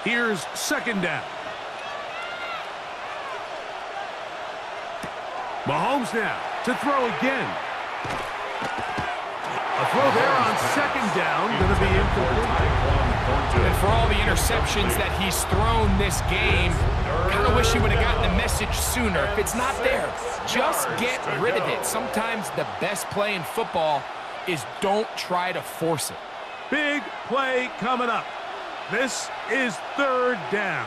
here's second down. Mahomes now to throw again. A throw there on second down, going to be incomplete. And for all the interceptions that he's thrown this game, kind of wish he would have gotten the message sooner. If it's not there, just get rid of it. Sometimes the best play in football is don't try to force it. Big play coming up. This is third down.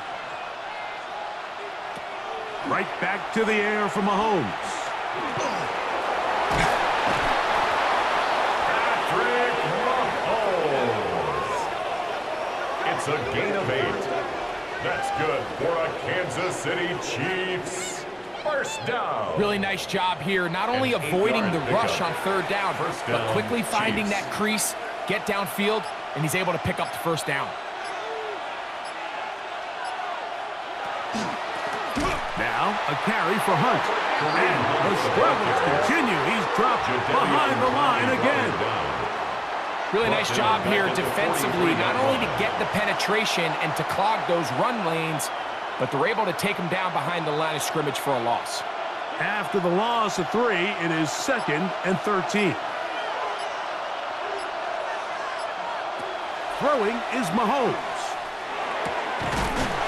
Right back to the air for Mahomes. It's a gain of 8. That's good for a Kansas City Chiefs. First down. Really nice job here, not only avoiding the rush on third down, but quickly finding that crease, get downfield, and he's able to pick up the first down. Now a carry for Hunt. And the struggles continue. He's dropped behind the line again. Really nice job here defensively, not only to get the penetration and to clog those run lanes, but they're able to take him down behind the line of scrimmage for a loss. After the loss of 3, it is 2nd and 13. Throwing is Mahomes.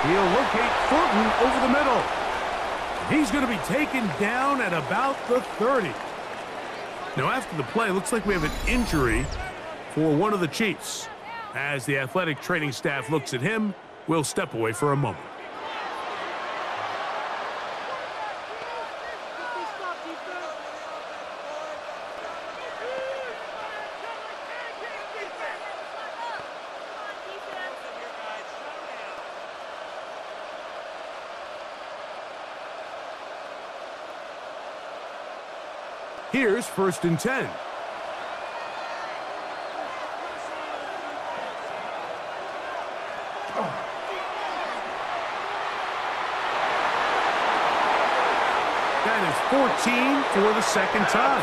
He'll locate Thornton over the middle. He's going to be taken down at about the 30. Now, after the play, looks like we have an injury for one of the Chiefs. As the athletic training staff looks at him, we'll step away for a moment. Here's 1st and 10. That is 14 for the second time.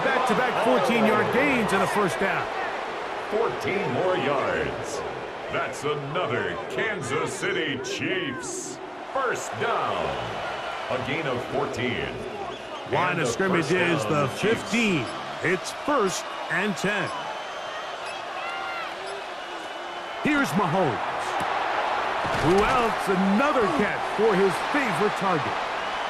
Back-to-back 14-yard gains and a first down. 14 more yards. That's another Kansas City Chiefs. First down. A gain of 14. Line of scrimmage is the 15. It's 1st and 10. Here's Mahomes. Who else? Another catch for his favorite target.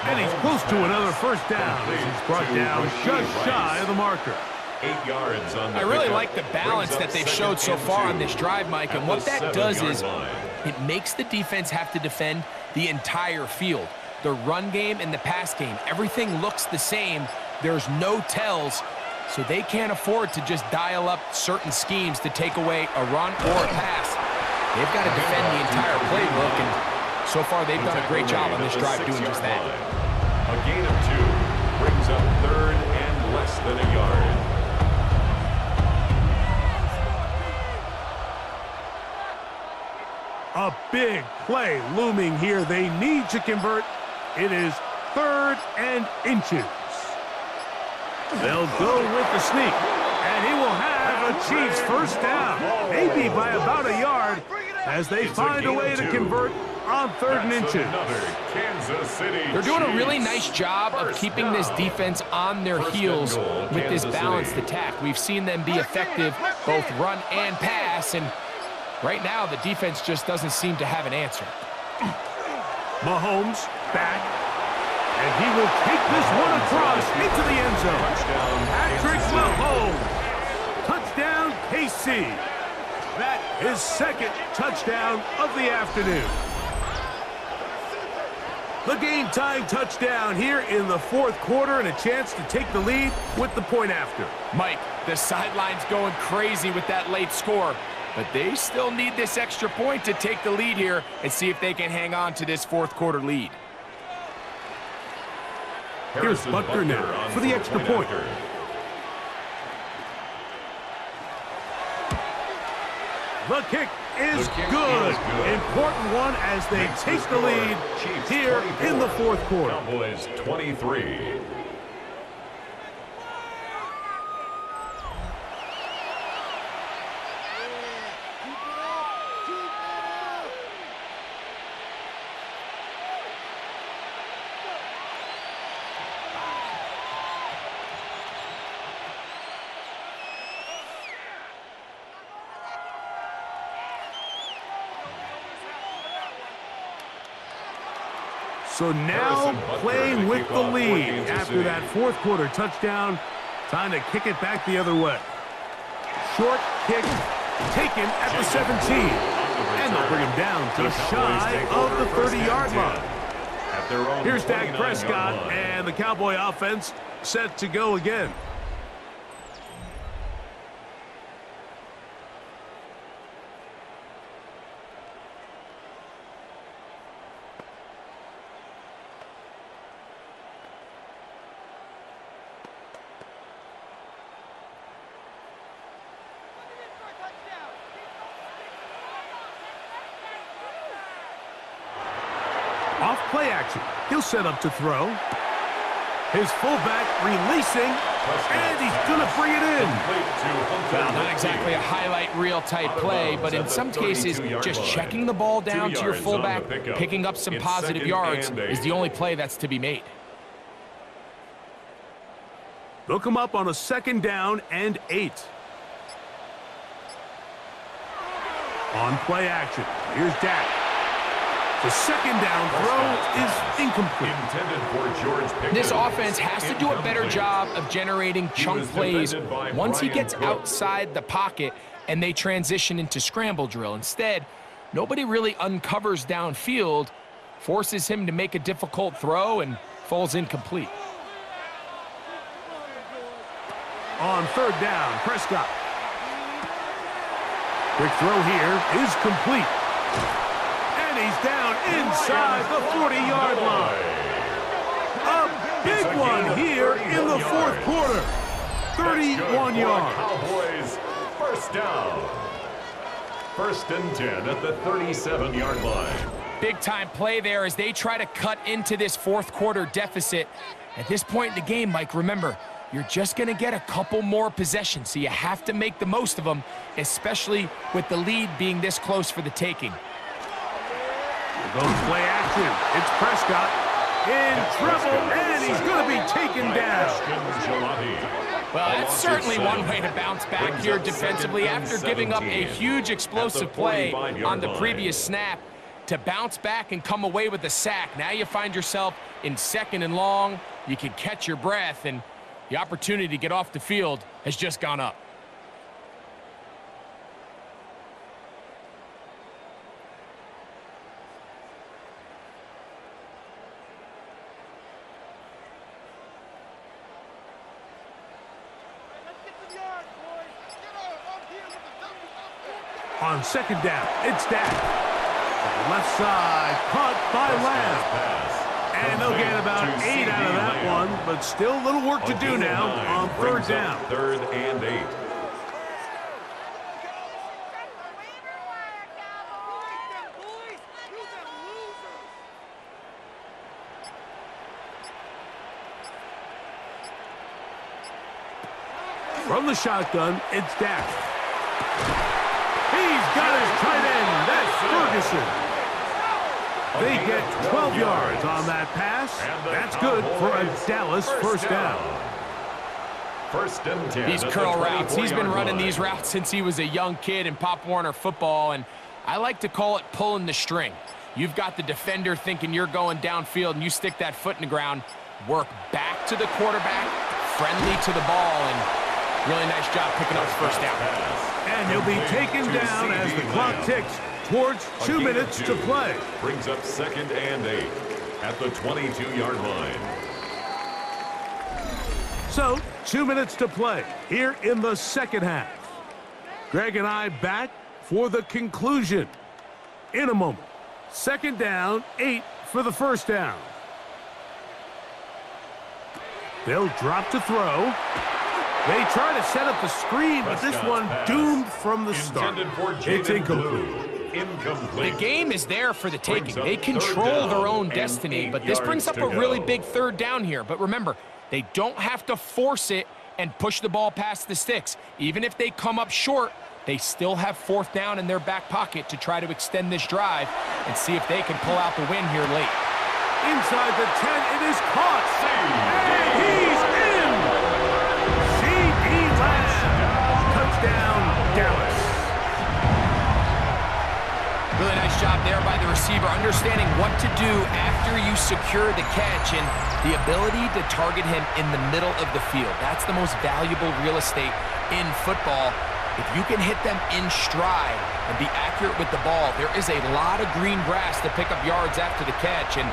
And he's close to another first down as he's brought down just shy of the marker. 8 yards on the I really like the balance that they've showed so far on this drive, Mike, and what that does is it makes the defense have to defend the entire field. The run game and the pass game, everything looks the same. There's no tells, so they can't afford to just dial up certain schemes to take away a run or a pass. They've got to defend the entire playbook, and so far they've done a great job on this drive doing just that. A gain of 2 brings up 3rd and less than a yard. A big play looming here. They need to convert. It is 3rd and inches. They'll go with the sneak, and he will have a Chiefs first down, maybe by about a yard, as they find a way to convert on 3rd and inches. They're doing a really nice job of keeping this defense on their heels with this balanced attack. We've seen them be effective both run and pass, and right now the defense just doesn't seem to have an answer. Mahomes back, and he will take this one across into the end zone. Patrick Mahomes, touchdown KC. That is 2nd touchdown of the afternoon. The game-time touchdown here in the 4th quarter, and a chance to take the lead with the point after. Mike, the sideline's going crazy with that late score, but they still need this extra point to take the lead here and see if they can hang on to this 4th quarter lead. Here's Butker now for the extra point. The kick is good. Important one as they take the lead here in the 4th quarter. Cowboys 23. So now playing with the lead after that fourth quarter touchdown. Time to kick it back the other way. Short kick taken at the 17. And they'll bring him down to shy of the 30-yard line. Here's Dak Prescott and the Cowboy offense set to go again. Off play action. He'll set up to throw. His fullback releasing, and he's going to bring it in. Well, not exactly a highlight reel type play, but in some cases, just checking the ball down to your fullback, picking up some positive yards is the only play that's to be made. They'll come up on a 2nd down and 8. On play action. Here's Dak. The 2nd down throw is incomplete. This offense has to do a better job of generating chunk plays once he gets outside the pocket and they transition into scramble drill. Instead, nobody really uncovers downfield, forces him to make a difficult throw, and falls incomplete. On 3rd down, Prescott. Quick throw here is complete. And he's down inside the 40-yard line. A big one here in the 4th quarter. 31 yards. Cowboys, 1st down. 1st and 10 at the 37-yard line. Big-time play there as they try to cut into this 4th quarter deficit. At this point in the game, Mike, remember, you're just going to get a couple more possessions, so you have to make the most of them, especially with the lead being this close for the taking. Goes play action. It's Prescott in trouble, and he's going to be taken down. Well, that's certainly one way to bounce back here defensively after giving up a huge explosive play on the previous snap. To bounce back and come away with a sack. Now you find yourself in 2nd and long. You can catch your breath, and the opportunity to get off the field has just gone up. On 2nd down, it's Dak. Left side, caught by Lamb. And they'll get about 8 out of that one, but still a little work to do now on 3rd down. 3rd and 8. From the shotgun, it's Dak. He's got his tight end. That's Ferguson. They get 12 yards on that pass. That's good for a Dallas 1st down. 1st and 10. These curl routes, he's been running these routes since he was a young kid in Pop Warner football, and I like to call it pulling the string. You've got the defender thinking you're going downfield, and you stick that foot in the ground, work back to the quarterback, friendly to the ball, and really nice job picking up 1st down. And he'll be taken down as the clock ticks towards 2 minutes to play. Brings up 2nd and 8 at the 22-yard line. So, 2 minutes to play here in the 2nd half. Greg and I back for the conclusion in a moment. 2nd down, 8 for the 1st down. They'll drop to throw. They try to set up the screen, but this one doomed from the start. It's incomplete. The game is there for the taking. They control their own destiny, but this brings up a really big 3rd down here. But remember, they don't have to force it and push the ball past the sticks. Even if they come up short, they still have 4th down in their back pocket to try to extend this drive and see if they can pull out the win here late. Inside the 10, it is caught. And he's in. C.D. Lamb. Touchdown, Dallas. Really nice Nice job there by the receiver, understanding what to do after you secure the catch and the ability to target him in the middle of the field. That's the most valuable real estate in football. If you can hit them in stride and be accurate with the ball, there is a lot of green grass to pick up yards after the catch, and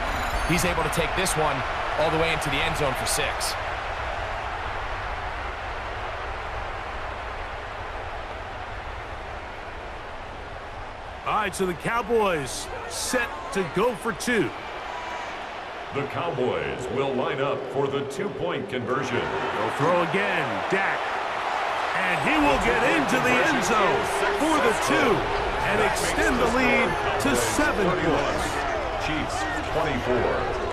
he's able to take this one all the way into the end zone for 6. All right, so the Cowboys set to go for 2. The Cowboys will line up for the 2-point conversion. They'll throw again. Dak. And he will get into the end zone for the 2 and extend the lead to 7 points. Chiefs 24.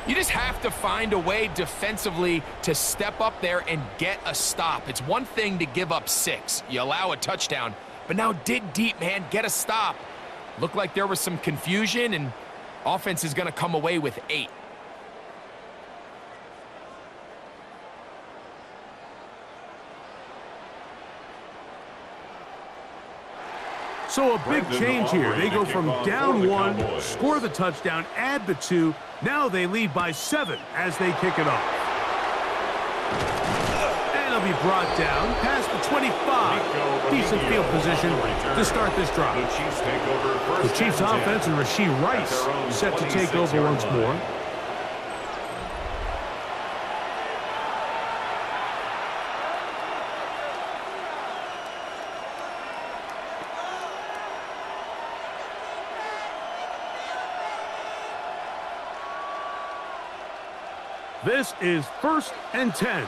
You just have to find a way defensively to step up there and get a stop. It's one thing to give up 6. You allow a touchdown, but now dig deep, man. Get a stop. Looked like there was some confusion, and offense is going to come away with 8. So a big change here. They go from down 1, score the touchdown, add the 2. Now they lead by 7 as they kick it off. And it'll be brought down past the 25. Decent field position to start this drive. The Chiefs offense and Rashee Rice set to take over once more. This is 1st and 10.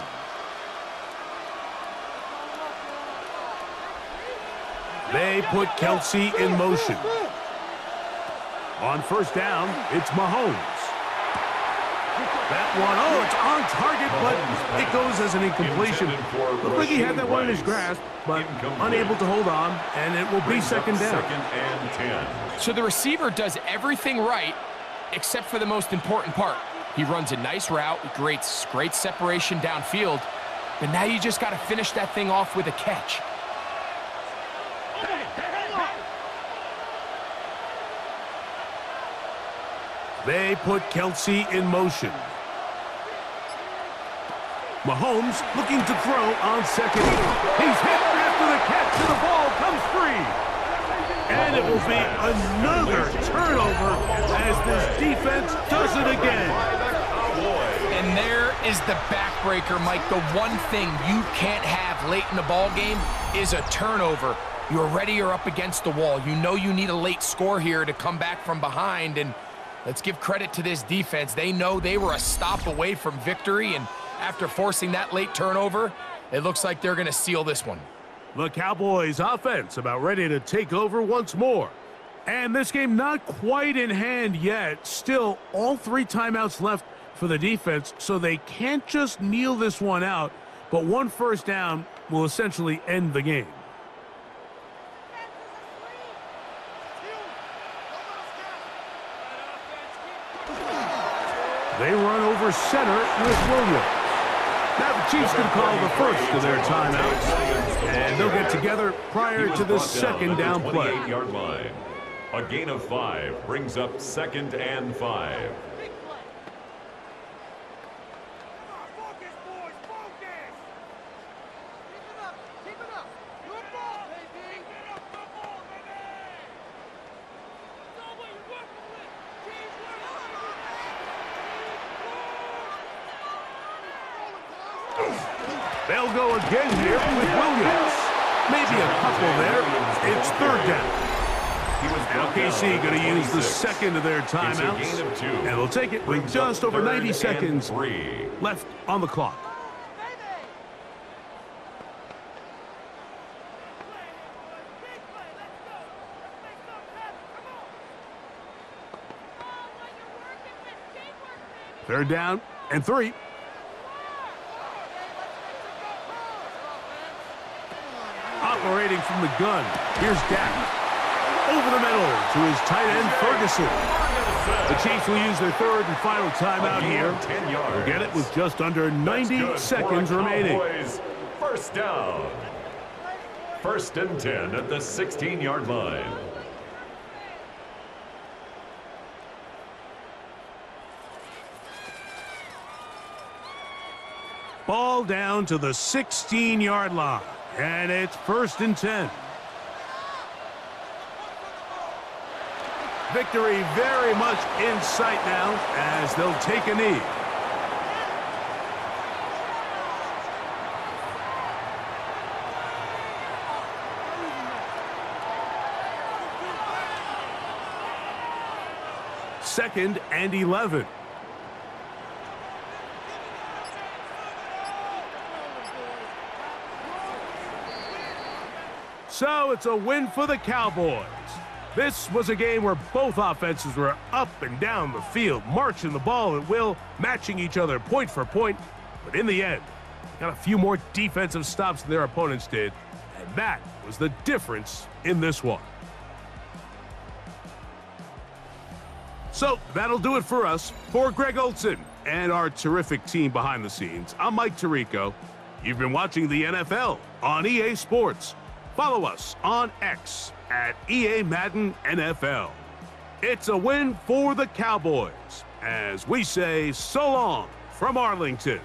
They put Kelsey in motion. On 1st down, it's Mahomes. That one, it's on target, but it goes as an incompletion. Looked like he had that one in his grasp, but unable to hold on, and it will be 2nd down. 2nd and 10. So the receiver does everything right except for the most important part. He runs a nice route, great separation downfield, but now you just got to finish that thing off with a catch. They put Kelsey in motion. Mahomes looking to throw on 2nd. He's hit after the catch, and the ball comes free. And it will be another turnover as this defense does it again. And there is the backbreaker, Mike. The one thing you can't have late in the ball game is a turnover. You're ready or up against the wall. You know you need a late score here to come back from behind. And let's give credit to this defense. They know they were a stop away from victory. And after forcing that late turnover, it looks like they're going to seal this one. The Cowboys offense about ready to take over once more. And this game not quite in hand yet. Still, all 3 timeouts left for the defense, so they can't just kneel this one out. But 1 first down will essentially end the game. They run over center with Williams. Now the Chiefs can call the first of their timeouts, and they'll get together prior to the 2nd down play. 28-yard line. A gain of 5 brings up 2nd and 5. They'll go again here with Williams. Maybe a couple there. It's 3rd down. Now KC going to use the 2nd of their timeouts. And they'll take it with just over 90 seconds left on the clock. Third down and 3. Operating from the gun, here's Dak. Over the middle to his tight end, Ferguson. The Chiefs will use their third and final timeout here. 10 yards. We'll get it with just under 90 seconds remaining. First down. First and 10 at the 16-yard line. Ball down to the 16-yard line, and it's first and 10. Victory very much in sight now as they'll take a knee. Second and 11. So it's a win for the Cowboys. This was a game where both offenses were up and down the field, marching the ball at will, matching each other point for point. But in the end, got a few more defensive stops than their opponents did, and that was the difference in this one. So that'll do it for us. For Greg Olsen and our terrific team behind the scenes, I'm Mike Tirico. You've been watching the NFL on EA Sports. Follow us on X at EA Madden NFL. It's a win for the Cowboys as we say so long from Arlington.